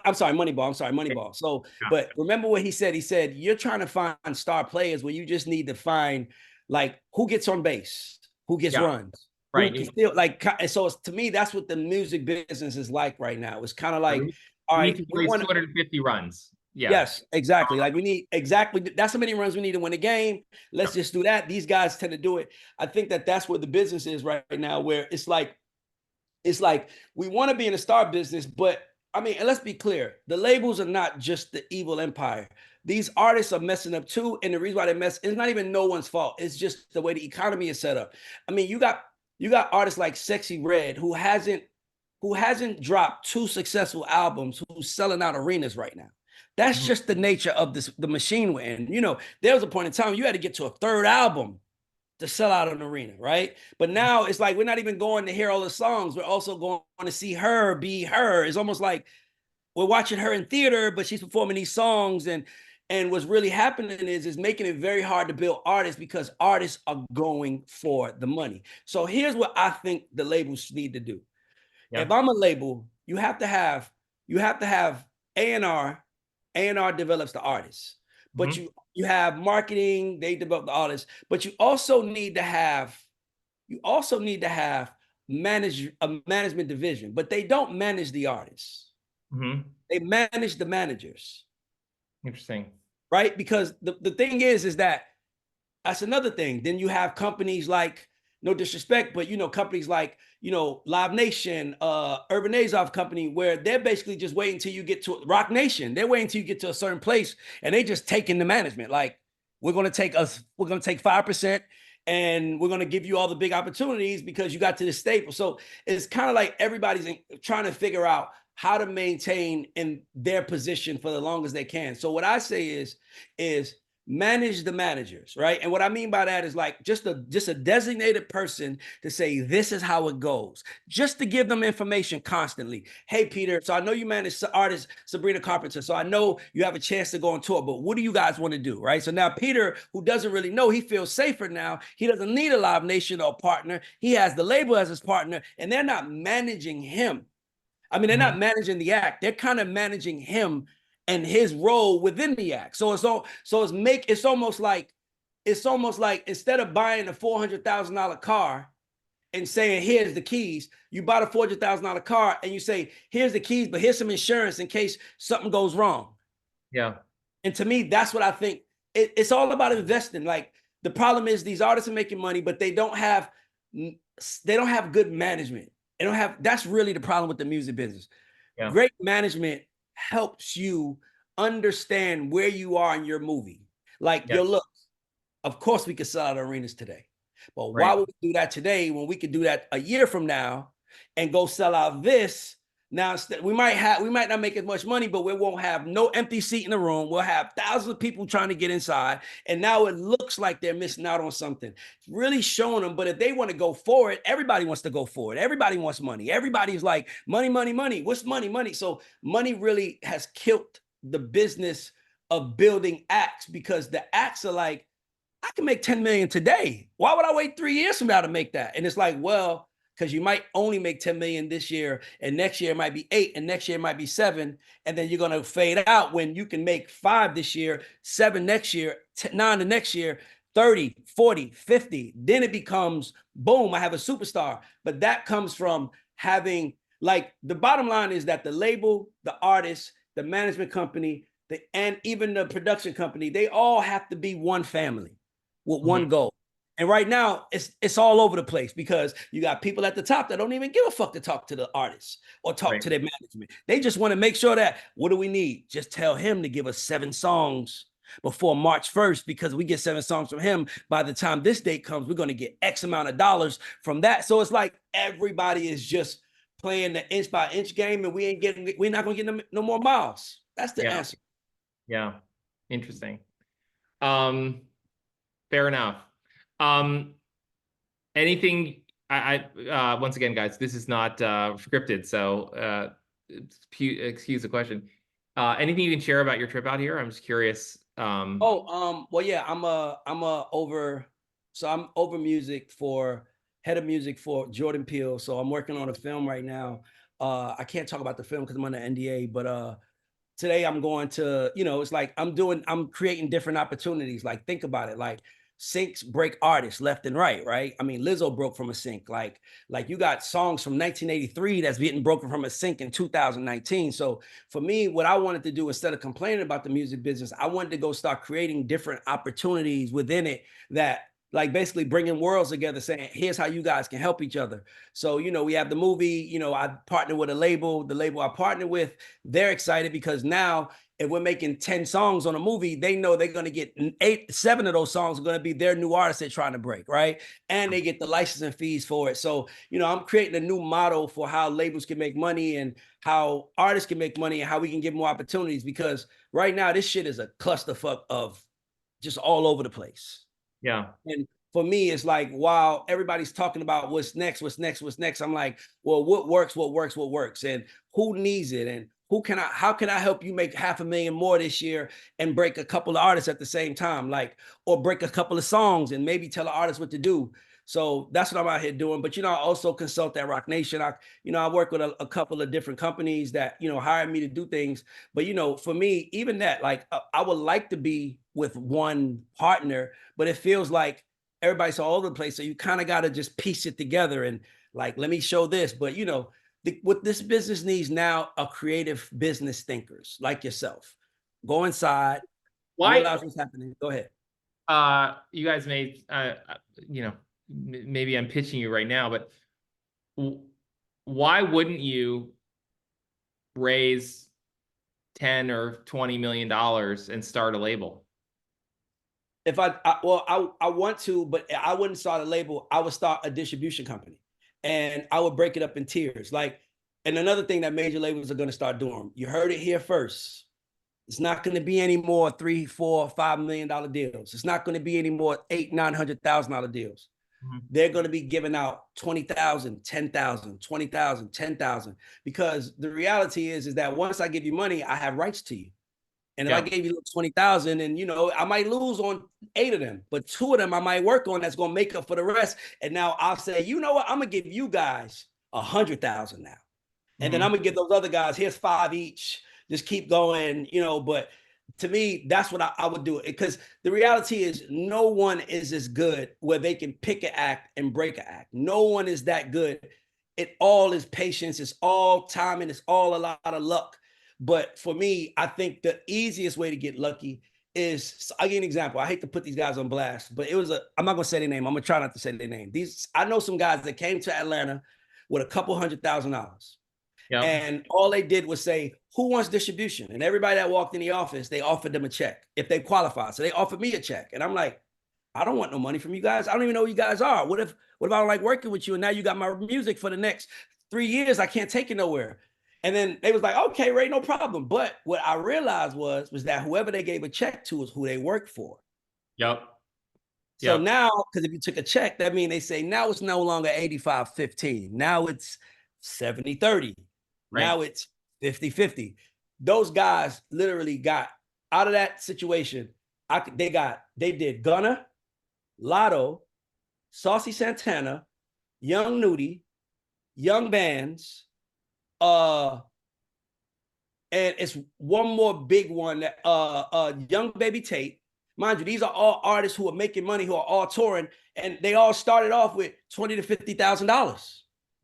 Speaker 3: I'm sorry, Moneyball. I'm sorry, Moneyball. So,
Speaker 2: Yeah.
Speaker 3: but remember what he said? He said, you're trying to find star players where you just need to find, like, who gets on base, who gets runs,
Speaker 2: right?
Speaker 3: Who can still, like, and so to me, that's what the music business is like right now. It's kind of like, all right,
Speaker 2: we want 250 runs. Yeah.
Speaker 3: Yes, exactly. Like, we need exactly that's how many runs we need to win a game. Let's just do that. These guys tend to do it. I think that that's where the business is right now, where it's like we want to be in the star business, but I mean, and let's be clear, the labels are not just the evil empire. These artists are messing up too, and the reason why they mess, it's not even no one's fault. It's just the way the economy is set up. I mean, you got artists like Sexy Red who hasn't dropped 2 successful albums, who's selling out arenas right now. That's just the nature of the machine we're in. You know, there was a point in time you had to get to a 3rd album to sell out an arena, right? But now it's like we're not even going to hear all the songs. We're also going to see her be her. It's almost like we're watching her in theater, but she's performing these songs. And what's really happening is making it very hard to build artists, because artists are going for the money. So here's what I think the labels need to do. Yeah. If I'm a label, you have to have A&R. A&R develops the artists, but you have marketing, they develop the artists, but you also need to have a management division, but they don't manage the artists. They manage the managers.
Speaker 2: Interesting.
Speaker 3: Right? Because the thing is that that's another thing. Then you have companies like, no disrespect, but companies like, Live Nation, Urban Azov Company, where they're basically just waiting until you get to Rock Nation. They're waiting until you get to a certain place, and they just taking the management. Like, we're going to take 5%, and we're going to give you all the big opportunities because you got to the staple. So it's kind of like everybody's trying to figure out how to maintain in their position for the longest they can. So what I say is manage the managers, right? And what I mean by that is like just a designated person to say, this is how it goes, just to give them information constantly. Hey, Peter, so I know you manage artist Sabrina Carpenter, so I know you have a chance to go on tour, but what do you guys want to do, right? So now Peter, who doesn't really know, he feels safer now. He doesn't need a Live Nation or a partner. He has the label as his partner, and they're not managing him. I mean, they're not managing the act. They're kind of managing him and his role within the act. So it's almost like instead of buying a $400,000 car and saying, here's the keys, you bought a $400,000 car and you say, here's the keys, but here's some insurance in case something goes wrong.
Speaker 2: Yeah. And
Speaker 3: to me, that's what I think. It's all about investing. Like, the problem is these artists are making money, but they don't have good management. That's really the problem with the music business. Yeah. Great management helps you understand where you are in your movie. Like, your looks. Of course, we could sell out arenas today. But why
Speaker 2: Right.
Speaker 3: would we do that today when we could do that a year from now and go sell out this? Now we might not make as much money, but we won't have no empty seat in the room. We'll have thousands of people trying to get inside, and now it looks like they're missing out on something. It's really showing them. But if they want to go for it, everybody wants to go for it. Everybody wants money. Everybody's like money, money, money. What's money, money? So money really has killed the business of building acts, because the acts are like, I can make 10 million today. Why would I wait 3 years from now to make that? And it's like, well, because you might only make 10 million this year, and next year it might be 8, and next year it might be 7, and then you're going to fade out when you can make 5 this year, 7 next year, 9 the next year, 30, 40, 50. Then it becomes boom, I have a superstar. But that comes from having, like, the bottom line is that the label, the artist, the management company, and even the production company, they all have to be one family with one goal. And right now, it's all over the place, because you got people at the top that don't even give a fuck to talk to the artists or talk to their management. They just want to make sure that, what do we need? Just tell him to give us 7 songs before March 1st, because we get 7 songs from him. By the time this date comes, we're going to get X amount of dollars from that. So it's like everybody is just playing the inch by inch game, and we're not going to get no more miles. That's the answer.
Speaker 2: Yeah. Interesting. Fair enough. Anything once again, guys, this is not scripted, so excuse the question. Anything you can share about your trip out here? I'm just curious.
Speaker 3: Well, yeah, I'm over head of music for Jordan Peele. So I'm working on a film right now. I can't talk about the film because I'm under NDA, but today I'm going to, it's like I'm creating different opportunities. Like, think about it. Like, syncs break artists left and right, right? I mean, Lizzo broke from a sync. Like you got songs from 1983 that's getting broken from a sync in 2019. So for me, what I wanted to do, instead of complaining about the music business, I wanted to go start creating different opportunities within it that, like, basically bringing worlds together, saying, here's how you guys can help each other. So, we have the movie, I partnered with the label I partnered with, they're excited because now if we're making 10 songs on a movie, they know they're going to get 7 of those songs are going to be their new artists they're trying to break, right? And they get the licensing fees for it. So, I'm creating a new model for how labels can make money and how artists can make money and how we can give more opportunities, because right now this shit is a clusterfuck of just all over the place.
Speaker 2: Yeah.
Speaker 3: And for me, it's like, while everybody's talking about what's next, I'm like, well, what works, and who needs it, and how can I help you make $500,000 more this year and break a couple of artists at the same time, like, or break a couple of songs and maybe tell the artist what to do. So that's what I'm out here doing. But, I also consult at Rock Nation. I work with a couple of different companies that, hire me to do things. But, for me, even that, like, I would like to be with one partner, but it feels like everybody's all over the place. So you kind of got to just piece it together and, like, let me show this. But, what this business needs now are creative business thinkers like yourself. Go inside.
Speaker 2: Why?
Speaker 3: Realize what's happening. Go ahead.
Speaker 2: You guys made, maybe I'm pitching you right now, but why wouldn't you raise 10 or 20 million dollars and start a label?
Speaker 3: If I want to, but I wouldn't start a label. I would start a distribution company, and I would break it up in tiers. Like, and another thing that major labels are going to start doing, you heard it here first. It's not going to be any more $3, $4, $5 million deals. It's not going to be any more $800,000, $900,000 deals. They're going to be giving out 20,000, 10,000, 20,000, 10,000, because the reality is that once I give you money, I have rights to you. And if I gave you 20,000, and I might lose on 8 of them, but 2 of them I might work on that's going to make up for the rest. And now I'll say, you know what? I'm going to give you guys 100,000 now. And then I'm going to give those other guys, here's 5 each. Just keep going, but to me, that's what I would do. Because the reality is, no one is as good where they can pick an act and break an act. No one is that good. It all is patience. It's all timing. It's all a lot of luck. But for me, I think the easiest way to get lucky is, I'll give you an example. I hate to put these guys on blast, but I'm not going to say their name. I'm going to try not to say their name. I know some guys that came to Atlanta with a couple $100,000. Yep. And all they did was say, who wants distribution? And everybody that walked in the office, they offered them a check if they qualified. So they offered me a check. And I'm like, I don't want no money from you guys. I don't even know who you guys are. What if I don't like working with you and now you got my music for the next 3 years? I can't take it nowhere. And then they was like, okay, Ray, no problem. But what I realized was that whoever they gave a check to is who they worked for.
Speaker 2: Yep.
Speaker 3: So
Speaker 2: Yep.
Speaker 3: now, because if you took a check, that means they say now it's no longer 85-15. Now it's 70-30.
Speaker 2: Right.
Speaker 3: Now it's 50-50. Those guys literally got out of that situation. They did Gunna, Lotto, Saucy Santana, Young Nudie, Young Bands, and it's one more big one that Young Baby Tate. Mind you, these are all artists who are making money, who are all touring, and they all started off with $20,000 to $50,000.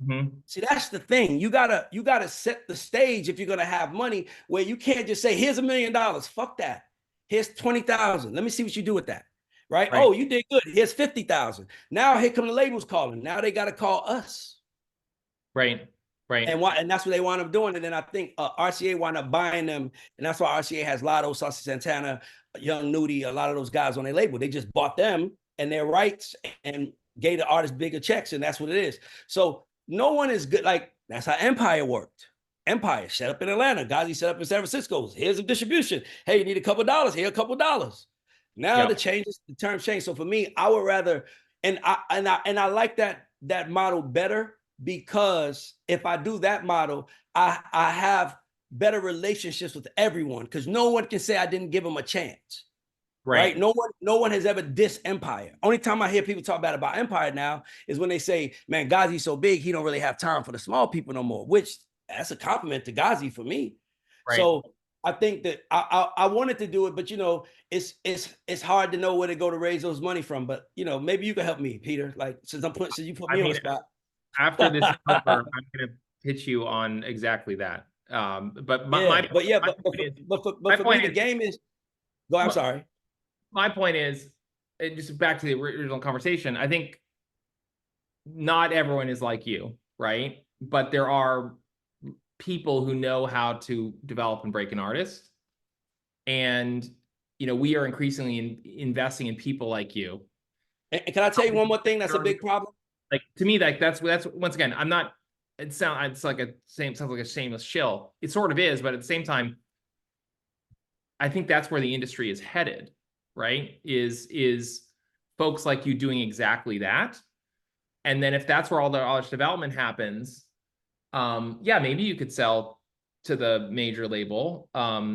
Speaker 2: Mm-hmm.
Speaker 3: See, that's the thing. You gotta set the stage if you're gonna have money, where you can't just say, "Here's $1 million." Fuck that. Here's 20,000. Let me see what you do with that. Right? Oh, you did good. Here's 50,000. Now here come the labels calling. Now they got to call us.
Speaker 2: Right. Right.
Speaker 3: And that's what they wound up doing. And then I think RCA wound up buying them. And that's why RCA has Lotto, Saucy Santana, Young Nudie, a lot of those guys on their label. They just bought them and their rights and gave the artists bigger checks. And that's what it is. So no one is good. Like, that's how Empire worked. Empire set up in Atlanta. Ghazi set up in San Francisco. Here's a distribution. Hey, you need a couple of dollars. Here, a couple of dollars. Now the terms change. So for me, I would rather, and I like that model better, because if I do that model, I have better relationships with everyone, because no one can say I didn't give them a chance. Right? No one has ever dissed Empire. Only time I hear people talk bad about Empire now is when they say, man, Ghazi's so big, he don't really have time for the small people no more, which that's a compliment to Ghazi for me. Right. So I think that I wanted to do it, but it's hard to know where to go to raise those money from. But maybe you can help me, Peter. Like, since you put me on the spot.
Speaker 2: After this is over, I'm gonna pitch you on exactly that. But my point is,
Speaker 3: the game is. Go. I'm sorry.
Speaker 2: My point is, just back to the original conversation. I think not everyone is like you, right? But there are people who know how to develop and break an artist, and we are increasingly investing in people like you.
Speaker 3: And can I tell you one more thing that's a big problem?
Speaker 2: Like, to me, like that's once again, I'm not. Sounds like a shameless shill. It sort of is, but at the same time, I think that's where the industry is headed. Right? Is folks like you doing exactly that, and then if that's where all the artist development happens, maybe you could sell to the major label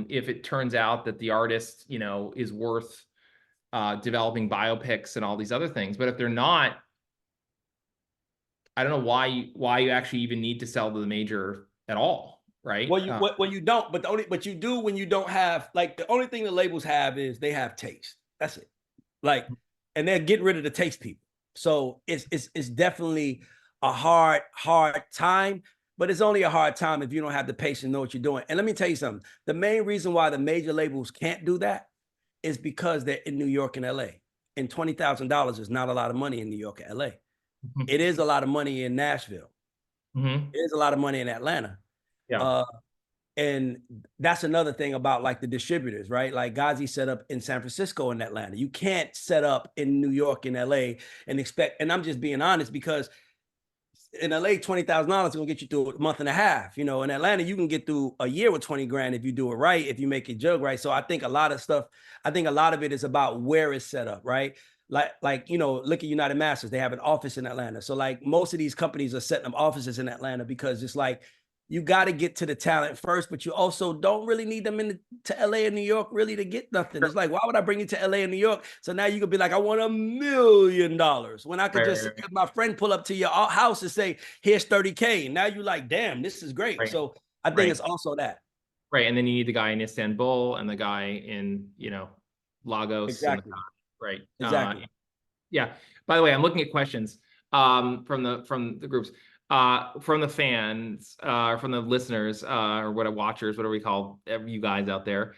Speaker 2: if it turns out that the artist is worth developing biopics and all these other things. But if they're not, I don't know why you actually even need to sell to the major at all. Right.
Speaker 3: Well, you don't, but you do when you don't have, like, the only thing the labels have is they have taste. That's it. Like, and they're getting rid of the taste people. So it's definitely a hard time, but it's only a hard time if you don't have the patience to know what you're doing. And let me tell you something. The main reason why the major labels can't do that is because they're in New York and LA. And $20,000 is not a lot of money in New York and LA. Mm-hmm. It is a lot of money in Nashville. Mm-hmm. It is a lot of money in Atlanta. Yeah. And that's another thing about, like, the distributors, right? Like, Ghazi set up in San Francisco and Atlanta. You can't set up in New York and LA and expect, and I'm just being honest, because in LA, $20,000 is gonna get you through a month and a half. In Atlanta, you can get through a year with 20 grand if you do it right, if you make it jug right. So I think a lot of it is about where it's set up, right? Like look at United Masters. They have an office in Atlanta. So, like, most of these companies are setting up offices in Atlanta because it's like, you got to get to the talent first, but you also don't really need them to LA and New York really to get nothing. It's like, why would I bring you to LA and New York? So now you could be like, I want $1 million, when I could just have my friend pull up to your house and say, here's 30K. Now you're like, damn, this is great. Right. So I think it's also that.
Speaker 2: Right. And then you need the guy in Istanbul and the guy in, Lagos.
Speaker 3: Exactly.
Speaker 2: Right.
Speaker 3: Exactly.
Speaker 2: Yeah. By the way, I'm looking at questions from the groups. From the fans, from the listeners, or watchers, whatever we call you guys out there,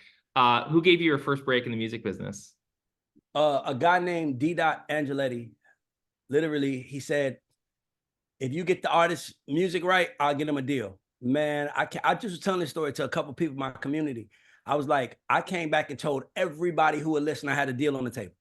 Speaker 2: who gave you your first break in the music business?
Speaker 3: A guy named D. Angeletti. Literally, he said, if you get the artist's music right, I'll get him a deal. Man, I just was telling this story to a couple people in my community. I was like, I came back and told everybody who would listen I had a deal on the table.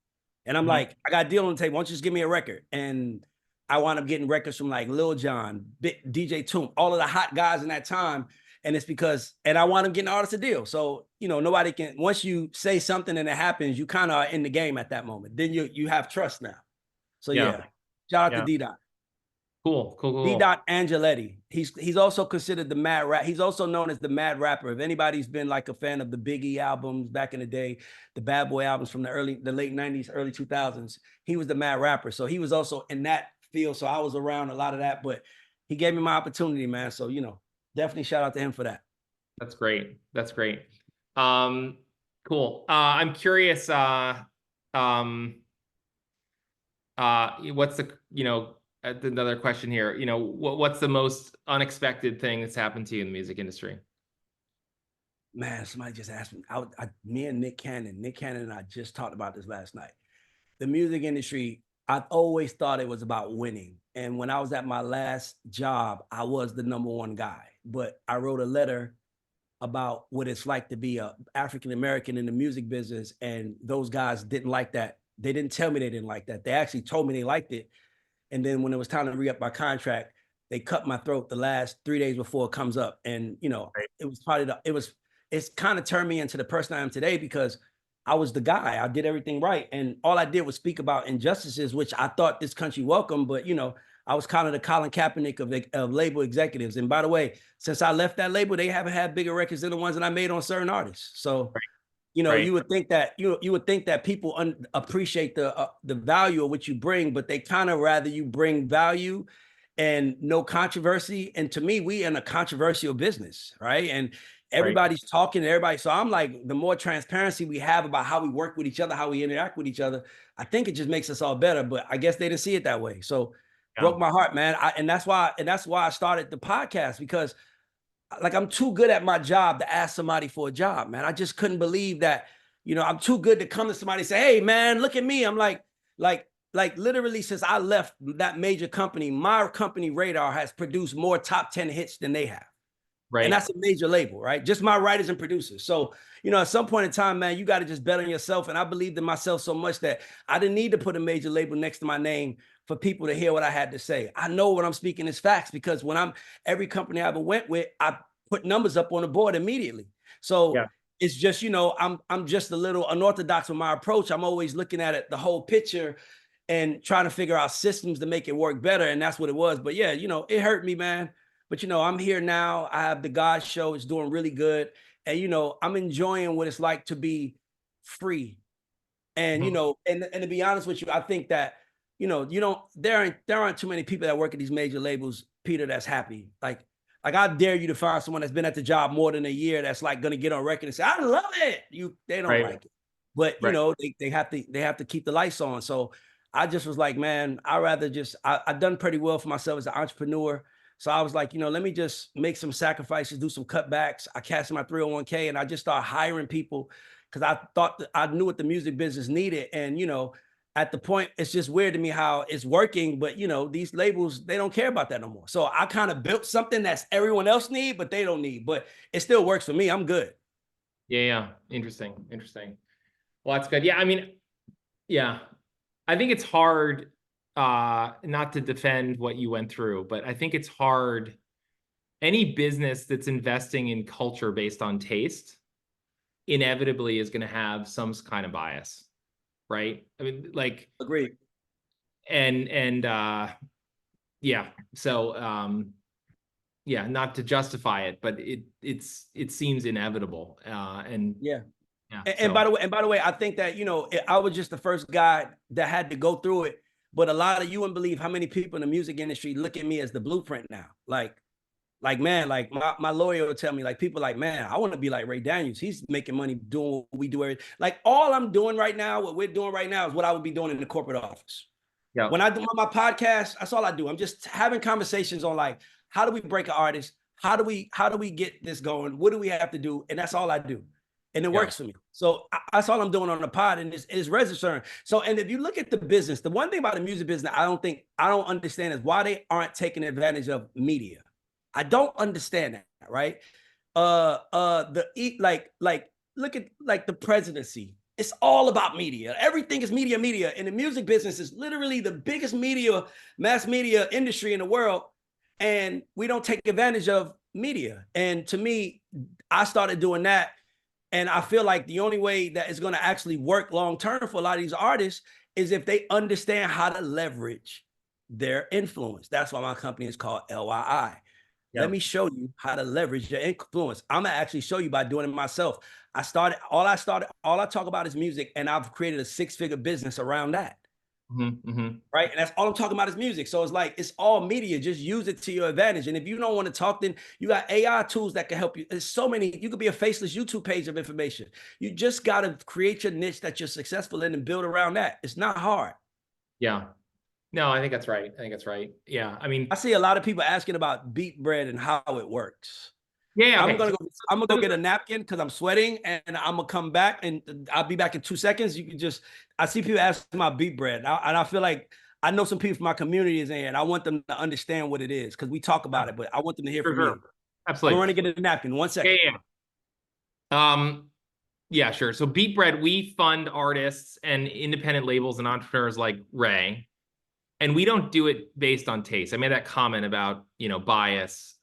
Speaker 3: And I'm like, I got a deal on the table. Why don't you just give me a record? And I wound up getting records from like Lil Jon, DJ Toom, all of the hot guys in that time. And it's because, and I wound up getting artists a deal. So, nobody can, once you say something and it happens, you kind of are in the game at that moment. Then you have trust now. So yeah, shout out to D-Dot.
Speaker 2: Cool.
Speaker 3: D-Dot Angeletti. He's also considered the mad rap. He's also known as the mad rapper. If anybody's been like a fan of the Biggie albums back in the day, the Bad Boy albums from the late 90s, early 2000s, he was the mad rapper. So he was also in that field. So I was around a lot of that, but he gave me my opportunity, man. So, definitely shout out to him for that.
Speaker 2: That's great. Cool. I'm curious, what's the, another question here, what's the most unexpected thing that's happened to you in the music industry?
Speaker 3: Man, somebody just asked me. Me and Nick Cannon and I just talked about this last night. The music industry, I've always thought it was about winning. And when I was at my last job, I was the number one guy. But I wrote a letter about what it's like to be a African-American in the music business. And those guys didn't like that. They didn't tell me they didn't like that. They actually told me they liked it. And then when it was time to re-up my contract, they cut my throat the last 3 days before it comes up. And, it was probably it's kind of turned me into the person I am today because I was the guy. I did everything right. And all I did was speak about injustices, which I thought this country welcomed. But, I was kind of the Colin Kaepernick of label executives. And by the way, since I left that label, they haven't had bigger records than the ones that I made on certain artists. So, you would think that you would think that people appreciate the value of what you bring, but they kind of rather you bring value and no controversy. And to me, we in a controversial business, right? And everybody's talking to everybody. So I'm like, the more transparency we have about how we work with each other, how we interact with each other, I think it just makes us all better. But I guess they didn't see it that way. So broke my heart, man. And that's why I started the podcast, because like I'm too good at my job to ask somebody for a job, man. I just couldn't believe that, I'm too good to come to somebody and say, hey man, look at me. I'm like literally since I left that major company, my company Radar has produced more top 10 hits than they have. Right. And that's a major label, right? Just my writers and producers. So, at some point in time, man, you got to just bet on yourself. And I believed in myself so much that I didn't need to put a major label next to my name for people to hear what I had to say. I know what I'm speaking is facts, because when every company I ever went with, I put numbers up on the board immediately. So it's just, I'm just a little unorthodox with my approach. I'm always looking at it, the whole picture, and trying to figure out systems to make it work better. And that's what it was. But yeah, it hurt me, man. But, I'm here now. I have the God Show. It's doing really good. And, I'm enjoying what it's like to be free. And, and to be honest with you, I think that, there aren't too many people that work at these major labels, Peter, that's happy. Like I dare you to find someone that's been at the job more than a year that's like going to get on record and say, I love it. They don't like it. But, they have to keep the lights on. So I just was like, man, I've done pretty well for myself as an entrepreneur. So I was like, let me just make some sacrifices, do some cutbacks. I cashed my 301k and I just started hiring people because I thought I knew what the music business needed. And, at the point, it's just weird to me how it's working, but these labels, they don't care about that no more. So I kind of built something that's everyone else need, but they don't need, but it still works for me. I'm good.
Speaker 2: Yeah. Interesting. Well, that's good. Yeah. I mean, I think it's hard, not to defend what you went through, but I think it's hard. Any business that's investing in culture based on taste inevitably is going to have some kind of bias, right? I mean, like,
Speaker 3: agreed.
Speaker 2: And so not to justify it, but it seems inevitable. And
Speaker 3: by the way, I think that I was just the first guy that had to go through it. But a lot of you wouldn't believe how many people in the music industry look at me as the blueprint now. Like man, like my lawyer will tell me, like, people like, man, I want to be like Ray Daniels. He's making money doing what we do. Like all I'm doing right now, what we're doing right now is what I would be doing in the corporate office. Yeah. When I do my podcast, that's all I do. I'm just having conversations on like, how do we break an artist? How do we get this going? What do we have to do? And that's all I do. And it works for me. So that's all I'm doing on the pod, and it's registering. So, and if you look at the business, the one thing about the music business, I don't understand is why they aren't taking advantage of media. I don't understand that, right? Look at like the presidency It's all about media. Everything is media, media. And the music business is literally the biggest media, mass media industry in the world. And we don't take advantage of media. And to me, I started doing that. And I feel like the only way that it's going to actually work long term for a lot of these artists is if they understand how to leverage their influence. That's why my company is called LYI.
Speaker 2: Yeah.
Speaker 3: Let me show you how to leverage your influence. I'm gonna actually show you by doing it myself. All I talk about is music, and I've created a 6-figure business around that. Right. And that's all I'm talking about is music. So it's like, it's all media. Just use it to your advantage. And if you don't want to talk, then you got AI tools that can help you. There's so many, you could be a faceless YouTube page of information. You just got to create your niche that you're successful in and build around that. It's not hard.
Speaker 2: Yeah. No, I think that's right. I think that's right. Yeah. I mean,
Speaker 3: I see a lot of people asking about beat bread and how it works.
Speaker 2: yeah.
Speaker 3: I'm
Speaker 2: Okay.
Speaker 3: gonna go get a napkin because I'm sweating, and I'm gonna come back, and I'll be back in 2 seconds. You can just, I see people asking about beat bread, and I feel like I know some people from my community is in, and I want them to understand what it is because we talk about it, but I want them to hear from you.
Speaker 2: Absolutely.
Speaker 3: I'm gonna get a napkin. 1 second.
Speaker 2: Yeah, sure. So Beat Bread, we fund artists and independent labels and entrepreneurs like Ray. And we don't do it based on taste. I made that comment about, bias.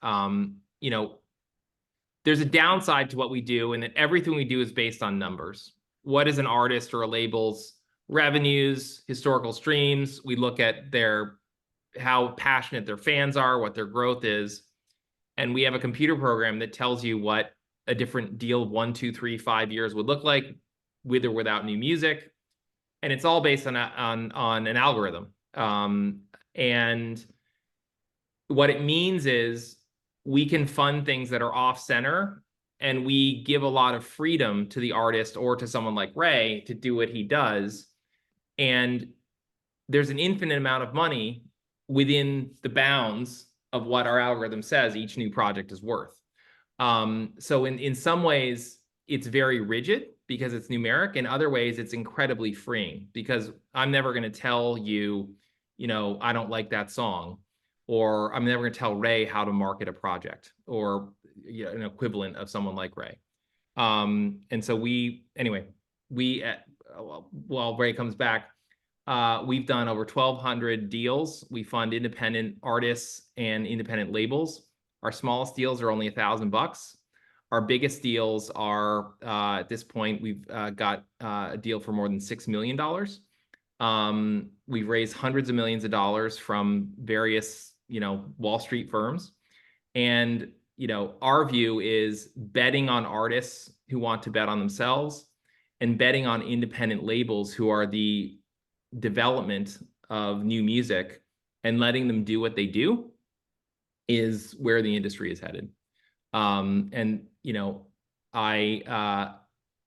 Speaker 2: There's a downside to what we do, and that everything we do is based on numbers. What is an artist or a label's revenues, historical streams? We look at how passionate their fans are, what their growth is. And we have a computer program that tells you what a different deal of 1, 2, 3, 5 years would look like, with or without new music. And it's all based on an algorithm. And what it means is we can fund things that are off center, and we give a lot of freedom to the artist or to someone like Ray to do what he does. And there's an infinite amount of money within the bounds of what our algorithm says each new project is worth. So in some ways, it's very rigid because it's numeric. In other ways, it's incredibly freeing because I'm never going to tell you, I don't like that song, or I'm never going to tell Ray how to market a project, or an equivalent of someone like Ray. And so while Ray comes back, we've done over 1,200 deals. We fund independent artists and independent labels. Our smallest deals are only $1,000. Our biggest deals are, at this point, we've got a deal for more than $6 million. We've raised hundreds of millions of dollars from various, Wall Street firms. And, our view is betting on artists who want to bet on themselves, and betting on independent labels who are the development of new music, and letting them do what they do is where the industry is headed. I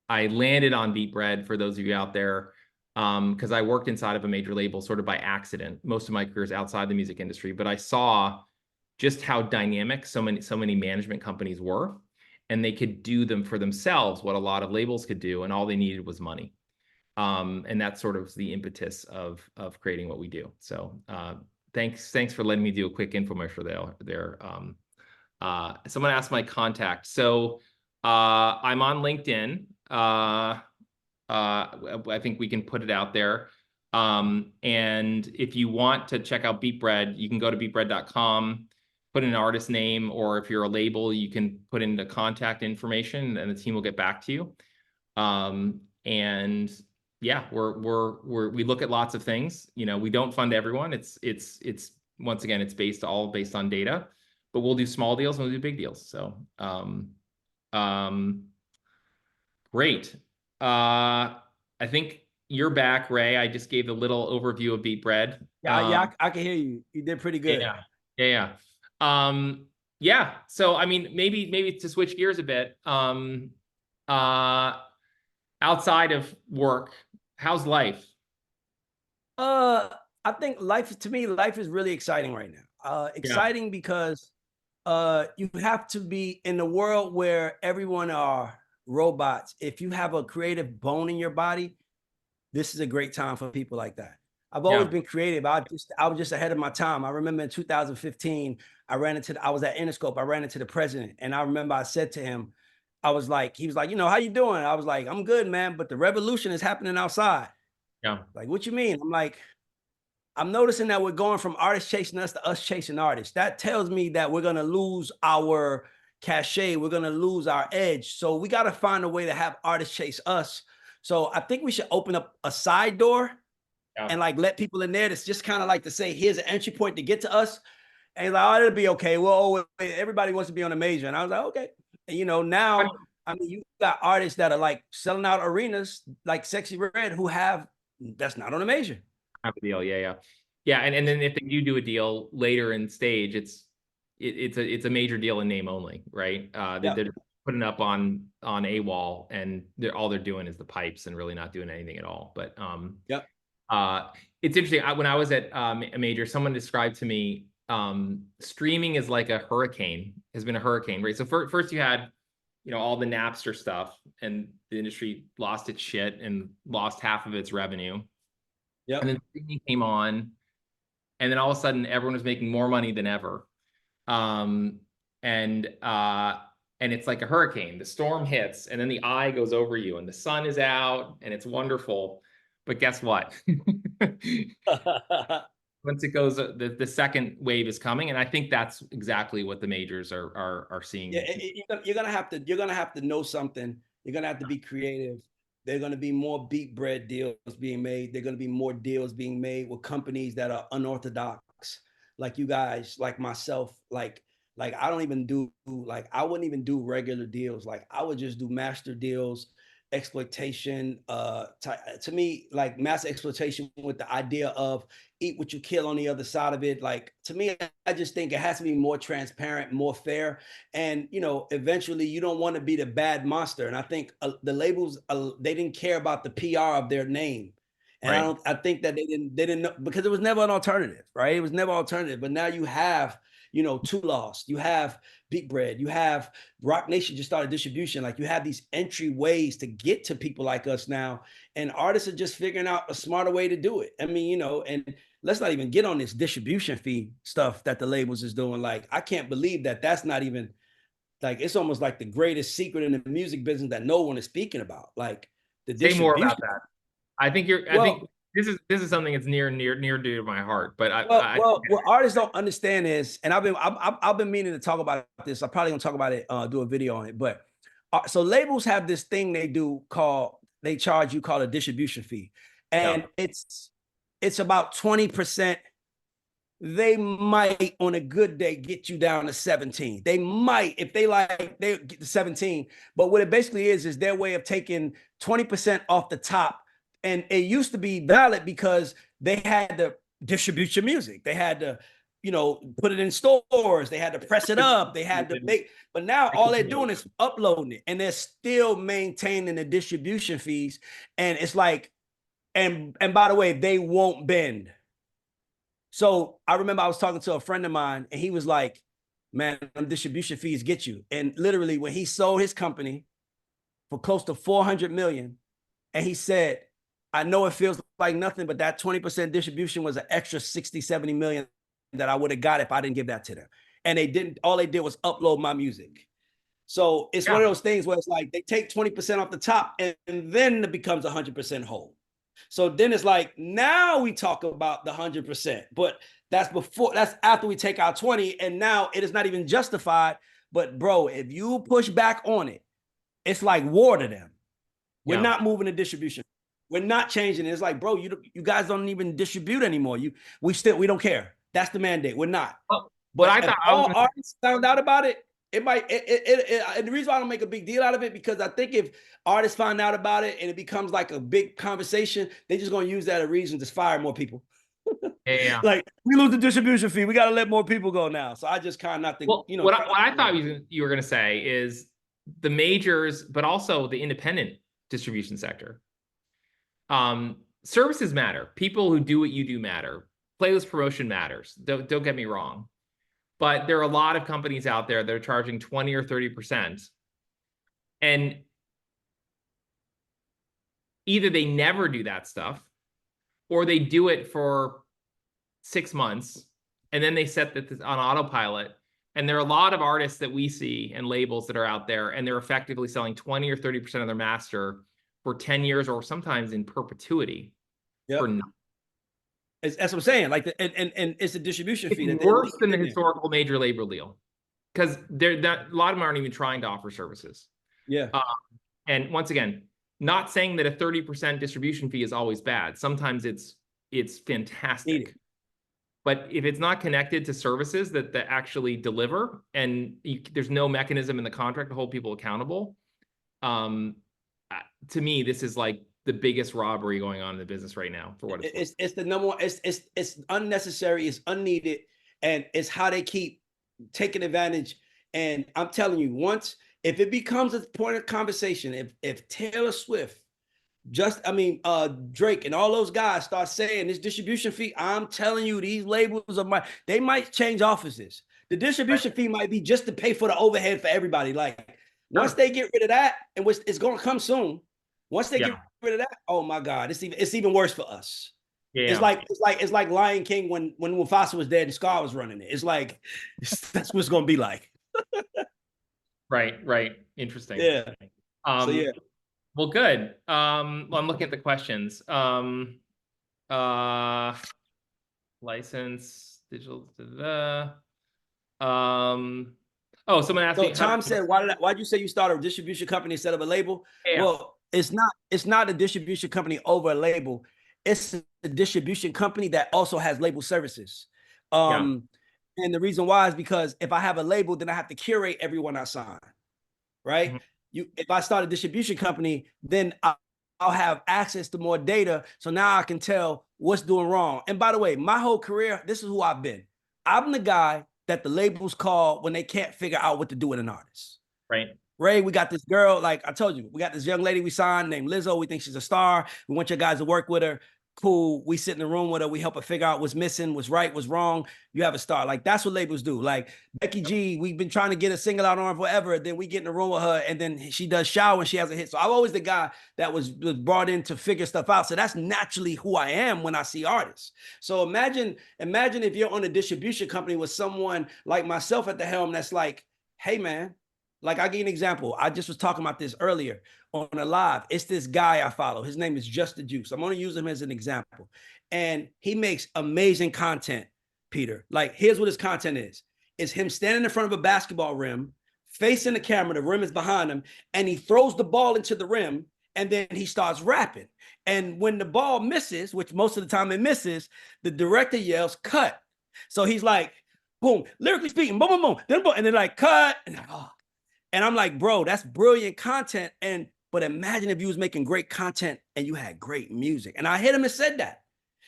Speaker 2: landed on Beat Bread, for those of you out there, because I worked inside of a major label sort of by accident. Most of my career is outside the music industry, but I saw just how dynamic so many management companies were, and they could do them for themselves what a lot of labels could do, and all they needed was money. And that sort of was the impetus of creating what we do. So thanks for letting me do a quick infomercial there. Someone asked my contact. So I'm on LinkedIn. I think we can put it out there. And if you want to check out Beat Bread, you can go to beatbread.com, put in an artist name, or if you're a label, you can put in the contact information, and the team will get back to you. And yeah, we look at lots of things. We don't fund everyone. It's once again, it's all based on data, but we'll do small deals and we'll do big deals. So, great. I think you're back, Ray. I just gave a little overview of Beat Bread.
Speaker 3: Yeah, I can hear you. You did pretty good.
Speaker 2: Yeah. Yeah. So, I mean, maybe to switch gears a bit, outside of work, how's life?
Speaker 3: I think life is really exciting right now. Exciting because you have to be in the world where everyone are robots. If you have a creative bone in your body, this is a great time for people like that. I've always been creative. I was just ahead of my time. I remember in 2015, I was at Interscope. I ran into the president, and I remember I said to him, I was like, he was like, how you doing? I was like, I'm good, man. But the revolution is happening outside.
Speaker 2: Yeah.
Speaker 3: Like, what you mean? I'm like, I'm noticing that we're going from artists chasing us to us chasing artists. That tells me that we're going to lose our cachet. We're going to lose our edge. So we got to find a way to have artists chase us. So I think we should open up a side door and like let people in there. That's just kind of like to say, here's an entry point to get to us. And he's like, oh, it'll be okay. Well, everybody wants to be on a major. And I was like, okay. And now, I mean, you got artists that are like selling out arenas like Sexy Red who have, that's not on a major.
Speaker 2: Have a deal. Yeah. And then if they do a deal later in stage, it's a major deal in name only, right? They're putting up on a wall, and all they're doing is the pipes and really not doing anything at all. But it's interesting. When I was at a major, someone described to me streaming is like a hurricane, has been a hurricane, right? So first you had, all the Napster stuff, and the industry lost its shit and lost half of its revenue. And then streaming came on, and then all of a sudden everyone was making more money than ever. And it's like a hurricane. The storm hits, and then the eye goes over you, and the sun is out, and it's wonderful. But guess what? Once it goes, the second wave is coming, and I think that's exactly what the majors are seeing.
Speaker 3: Yeah, you're gonna have to know something. You're gonna have to be creative. There are going to be more beat bread deals being made. There are going to be more deals being made with companies that are unorthodox, like you guys, like myself. Like I don't even do, like, I wouldn't even do regular deals. Like I would just do master deals, exploitation. To me, like mass exploitation with the idea of eat what you kill on the other side of it. Like, to me, I just think it has to be more transparent, more fair. And, eventually you don't want to be the bad monster. And I think the labels, they didn't care about the PR of their name. And
Speaker 2: right.
Speaker 3: I think that they didn't know, because it was never an alternative, right? It was never alternative. But now you have, Two Lost, you have Big Bread, you have Rock Nation just started distribution. Like, you have these entry ways to get to people like us now. And artists are just figuring out a smarter way to do it. I mean, and let's not even get on this distribution fee stuff that the labels is doing. Like, I can't believe that that's not even, like, it's almost like the greatest secret in the music business that no one is speaking about. Like, the
Speaker 2: Say
Speaker 3: distribution.
Speaker 2: more about that. I think this is something that's near dear to my heart. But
Speaker 3: what artists don't understand is, and I've been meaning to talk about this. I'm probably gonna talk about it, do a video on it. But so labels have this thing they do they charge you called a distribution fee, and it's about 20%. They might, on a good day, get you down to 17. They might, if they get to 17. But what it basically is their way of taking 20% off the top. And it used to be valid because they had to distribute your music. They had to, put it in stores. They had to press it up. They had to make, but now all they're doing is uploading it, and they're still maintaining the distribution fees. And it's like, and by the way, they won't bend. So I remember I was talking to a friend of mine, and he was like, man, distribution fees get you. And literally, when he sold his company for close to 400 million, and he said, I know it feels like nothing, but that 20% distribution was an extra 60, 70 million that I would have got if I didn't give that to them. And they didn't, all they did was upload my music. So it's one of those things where it's like they take 20% off the top, and then it becomes 100% whole. So then it's like, now we talk about the 100%, but that's after we take our 20, and now it is not even justified. But bro, if you push back on it, it's like war to them. We're not moving the distribution. We're not changing it. It's like, bro, you guys don't even distribute anymore. We don't care. That's the mandate. We're not. But I thought all artists found out about it, it might. And the reason why I don't make a big deal out of it, because I think if artists find out about it and it becomes like a big conversation, they're just gonna use that as a reason to fire more people. Like, we lose the distribution fee, we got to let more people go now. So I just kind of not think.
Speaker 2: Well, what I thought you were gonna say is the majors, but also the independent distribution sector. Services matter. People who do what you do matter. Playlist promotion matters. Don't get me wrong. But there are a lot of companies out there that are charging 20 or 30%. And either they never do that stuff, or they do it for 6 months, and then they set that on autopilot, And there are a lot of artists that we see and labels that are out there, and they're effectively selling 20 or 30% of their master for 10 years or sometimes in perpetuity for nothing.
Speaker 3: That's what I'm saying. Like, and it's a distribution fee.
Speaker 2: It's worse than the historical major label deal, because a lot of them aren't even trying to offer services.
Speaker 3: Yeah.
Speaker 2: And once again, not saying that a 30% distribution fee is always bad. Sometimes it's fantastic. But if it's not connected to services that actually deliver, and there's no mechanism in the contract to hold people accountable, to me, this is like the biggest robbery going on in the business right now. For what
Speaker 3: it's the number one. It's unnecessary. It's unneeded, and it's how they keep taking advantage. And I'm telling you, if it becomes a point of conversation, if Taylor Swift, Drake and all those guys start saying this distribution fee, I'm telling you, these labels they might change offices. The distribution fee might be just to pay for the overhead for everybody. Like, once they get rid of that, and it's going to come soon. Once they get rid of that, oh my God, it's even worse for us. Yeah. It's like Lion King when Mufasa was dead and Scar was running it. It's like that's what it's going to be like.
Speaker 2: Right. Interesting.
Speaker 3: Yeah.
Speaker 2: Well, good. I'm looking at the questions. License, digital. Someone asked me.
Speaker 3: Tom said, why'd you say you started a distribution company instead of a label? Yeah. Well, it's not a distribution company over a label. It's a distribution company that also has label services. And the reason why is because if I have a label, then I have to curate everyone I sign, right? Mm-hmm. If I start a distribution company, then I'll have access to more data. So now I can tell what's doing wrong. And by the way, my whole career, this is who I've been. I'm the guy that the labels call when they can't figure out what to do with an artist.
Speaker 2: Right.
Speaker 3: Ray, we got this girl, like I told you, we got this young lady we signed named Lizzo. We think she's a star. We want your guys to work with her. Cool. We sit in the room with her. We help her figure out what's missing, what's right, what's wrong. You have a star. Like, that's what labels do. Like Becky G, we've been trying to get a single out on her forever. Then we get in the room with her, and then she does Shower and she has a hit. So I'm always the guy that was brought in to figure stuff out. So that's naturally who I am when I see artists. So imagine if you're on a distribution company with someone like myself at the helm that's like, hey, man, like, I'll give you an example. I just was talking about this earlier on a live. It's this guy I follow. His name is Just the Juice. I'm going to use him as an example. And he makes amazing content, Peter. Like, here's what his content is. It's him standing in front of a basketball rim, facing the camera. The rim is behind him. And he throws the ball into the rim. And then he starts rapping. And when the ball misses, which most of the time it misses, the director yells, cut. So he's like, boom, lyrically speaking, boom, boom, boom. And then like, cut. And I'm like, bro, that's brilliant content. But imagine if you was making great content and you had great music. And I hit him and said that.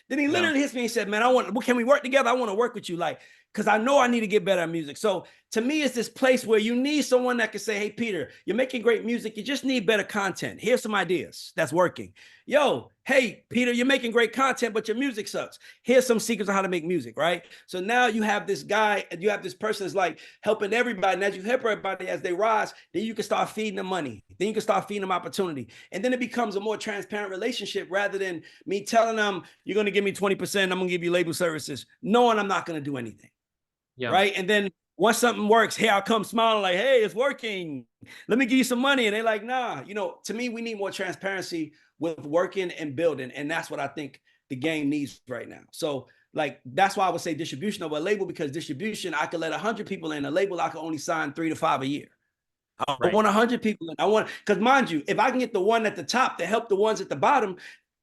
Speaker 3: Then he literally hits me and said, man, can we work together? I want to work with you. Like, because I know I need to get better at music. So to me, it's this place where you need someone that can say, hey, Peter, you're making great music. You just need better content. Here's some ideas that's working. Yo, hey, Peter, you're making great content, but your music sucks. Here's some secrets on how to make music, right? So now you have this guy and you have this person that's like helping everybody. And as you help everybody as they rise, then you can start feeding them money. Then you can start feeding them opportunity. And then it becomes a more transparent relationship rather than me telling them, you're going to give me 20%, I'm going to give you label services, knowing I'm not going to do anything. Yeah. Right. And then once something works, here I come smiling like, hey, it's working. Let me give you some money. And they're like, nah, to me, we need more transparency with working and building. And that's what I think the game needs right now. So like, that's why I would say distribution over a label, because distribution, I could let 100 people in. A label, I could only sign 3 to 5 a year. I want 100 people in. Because mind you, if I can get the one at the top to help the ones at the bottom,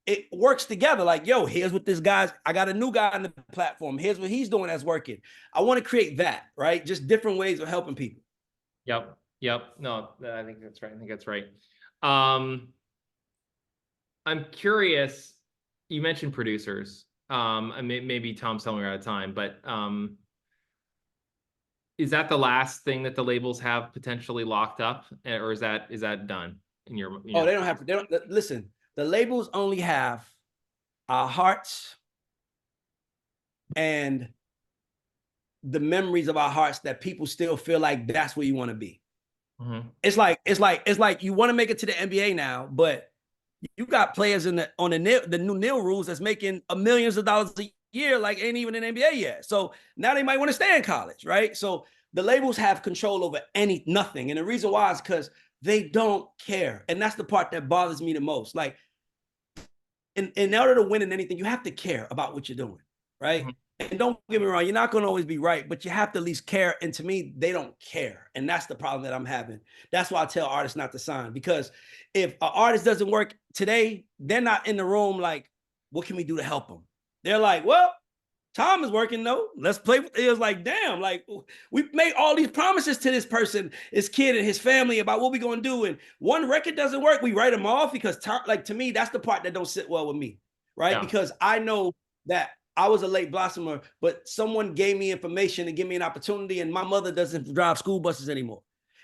Speaker 3: it works together. Like, yo, here's what this guy's, I got a new guy on the platform. Here's what he's doing that's working. I want to create that, right? Just different ways of helping people.
Speaker 2: Yep. No, I think that's right. I'm curious, you mentioned producers. Maybe Tom's telling me we're out of time, but is that the last thing that the labels have potentially locked up, or is that done in your?
Speaker 3: They don't listen. The labels only have our hearts and the memories of our hearts that people still feel like that's where you want to be. Mm-hmm. It's like you want to make it to the NBA now, but you got players on the new NIL rules that's making millions of dollars a year, like ain't even in NBA yet. So now they might want to stay in college, right? So the labels have control over nothing. And the reason why is because they don't care. And that's the part that bothers me the most. Like, in order to win in anything, you have to care about what you're doing, right? Mm-hmm. And don't get me wrong, you're not going to always be right, but you have to at least care. And to me, they don't care. And that's the problem that I'm having. That's why I tell artists not to sign, because if an artist doesn't work today, they're not in the room like, what can we do to help them? They're like, well, Tom is working though. Let's play. It was like, damn, like we made all these promises to this person, his kid and his family about what we're going to do. And one record doesn't work. We write them off because Tom, like, to me, that's the part that don't sit well with me. Right. Yeah. Because I know that I was a late blossomer, but someone gave me information and give me an opportunity. And my mother doesn't drive school buses anymore.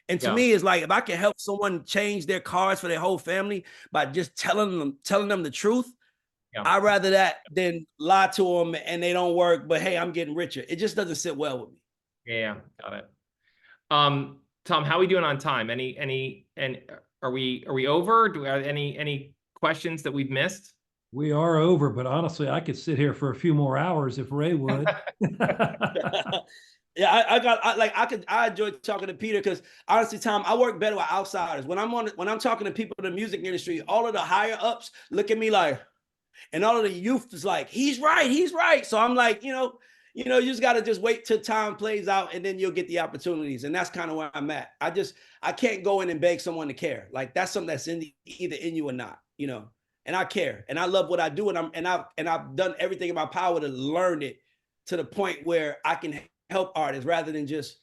Speaker 3: And to me, it's like, if I can help someone change their cars for their whole family by just telling them the truth, I'd rather that than lie to them and they don't work, but hey, I'm getting richer. It just doesn't sit well with me.
Speaker 2: Yeah, got it. Tom, how are we doing on time? And are we over? Do we have any questions that we've missed?
Speaker 1: We are over, but honestly, I could sit here for a few more hours if Ray would.
Speaker 3: Yeah, I enjoy talking to Peter because honestly, Tom, I work better with outsiders. When I'm talking to people in the music industry, all of the higher ups look at me like, and all of the youth is like, he's right. So I'm like, you just got to just wait till time plays out and then you'll get the opportunities. And that's kind of where I'm at. I can't go in and beg someone to care. Like, that's something that's either in you or not, and I care and I love what I do. And I've done everything in my power to learn it to the point where I can help artists rather than just,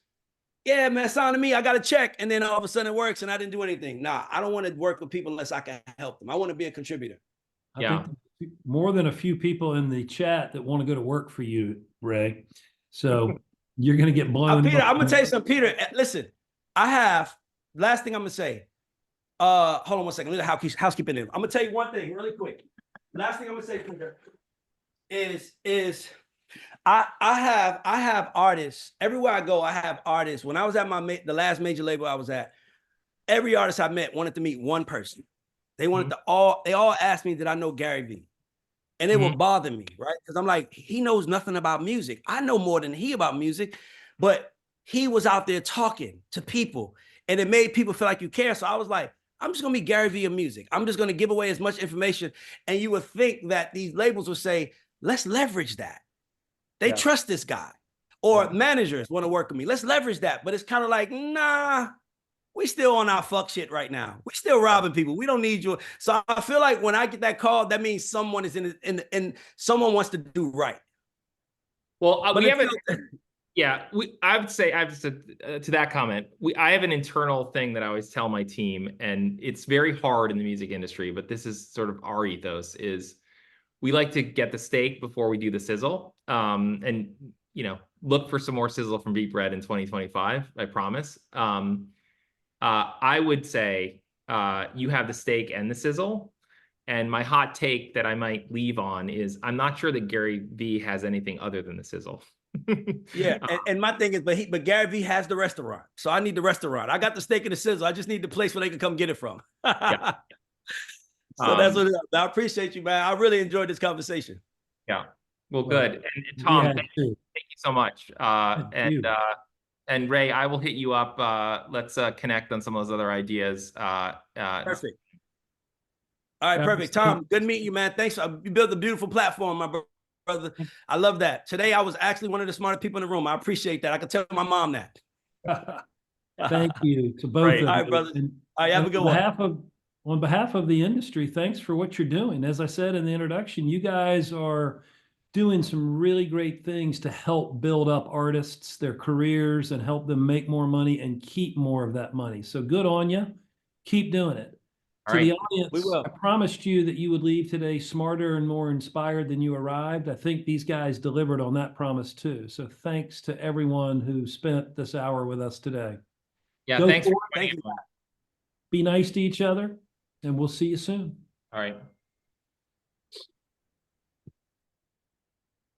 Speaker 3: yeah, man, sign to me, I got a check. And then all of a sudden it works and I didn't do anything. Nah, I don't want to work with people unless I can help them. I want to be a contributor.
Speaker 1: I think more than a few people in the chat that want to go to work for you, Ray. So you're going to get blown.
Speaker 3: Peter, I'm going to tell you something, Peter. Listen, last thing I'm going to say. Hold on one second. Let me housekeeping in. I'm going to tell you one thing really quick. Last thing I'm going to say, Peter, is I have artists. Everywhere I go, I have artists. When I was at the last major label I was at, every artist I met wanted to meet one person. They wanted they all asked me, did I know Gary Vee? And it would bother me, right? Because I'm like, he knows nothing about music. I know more than he about music, but he was out there talking to people and it made people feel like you care. So I was like, I'm just going to be Gary Vee of music. I'm just going to give away as much information. And you would think that these labels would say, let's leverage that. They trust this guy. Or managers want to work with me. Let's leverage that. But it's kind of like, nah, we still on our fuck shit right now. We still robbing people. We don't need you. So I feel like when I get that call, that means someone is in someone wants to do right.
Speaker 2: Well, we have I would say, to that comment, I have an internal thing that I always tell my team, and it's very hard in the music industry, but this is sort of our ethos, is we like to get the steak before we do the sizzle. And, look for some more sizzle from Beat Bread in 2025, I promise. I would say you have the steak and the sizzle. And my hot take that I might leave on is I'm not sure that Gary Vee has anything other than the sizzle.
Speaker 3: Yeah, and my thing is, but Gary Vee has the restaurant, so I need the restaurant. I got the steak and the sizzle. I just need the place where they can come get it from. So that's what it is. I appreciate you, man. I really enjoyed this conversation.
Speaker 2: Yeah, well, good. And Tom, thank you so much. And Ray, I will hit you up. Let's connect on some of those other ideas.
Speaker 3: Perfect. All right, perfect. Tom, good meeting you, man. Thanks. You built a beautiful platform, my brother. I love that. Today, I was actually one of the smartest people in the room. I appreciate that. I can tell my mom that.
Speaker 1: Thank you to both of you.
Speaker 3: All right, brother. All right, have a good one.
Speaker 1: On behalf of the industry, thanks for what you're doing. As I said in the introduction, you guys are doing some really great things to help build up artists, their careers, and help them make more money and keep more of that money. So good on you. Keep doing it. To the audience, I promised you that you would leave today smarter and more inspired than you arrived. I think these guys delivered on that promise too. So thanks to everyone who spent this hour with us today.
Speaker 2: Yeah, thank you.
Speaker 1: Be nice to each other, and we'll see you soon.
Speaker 2: All right.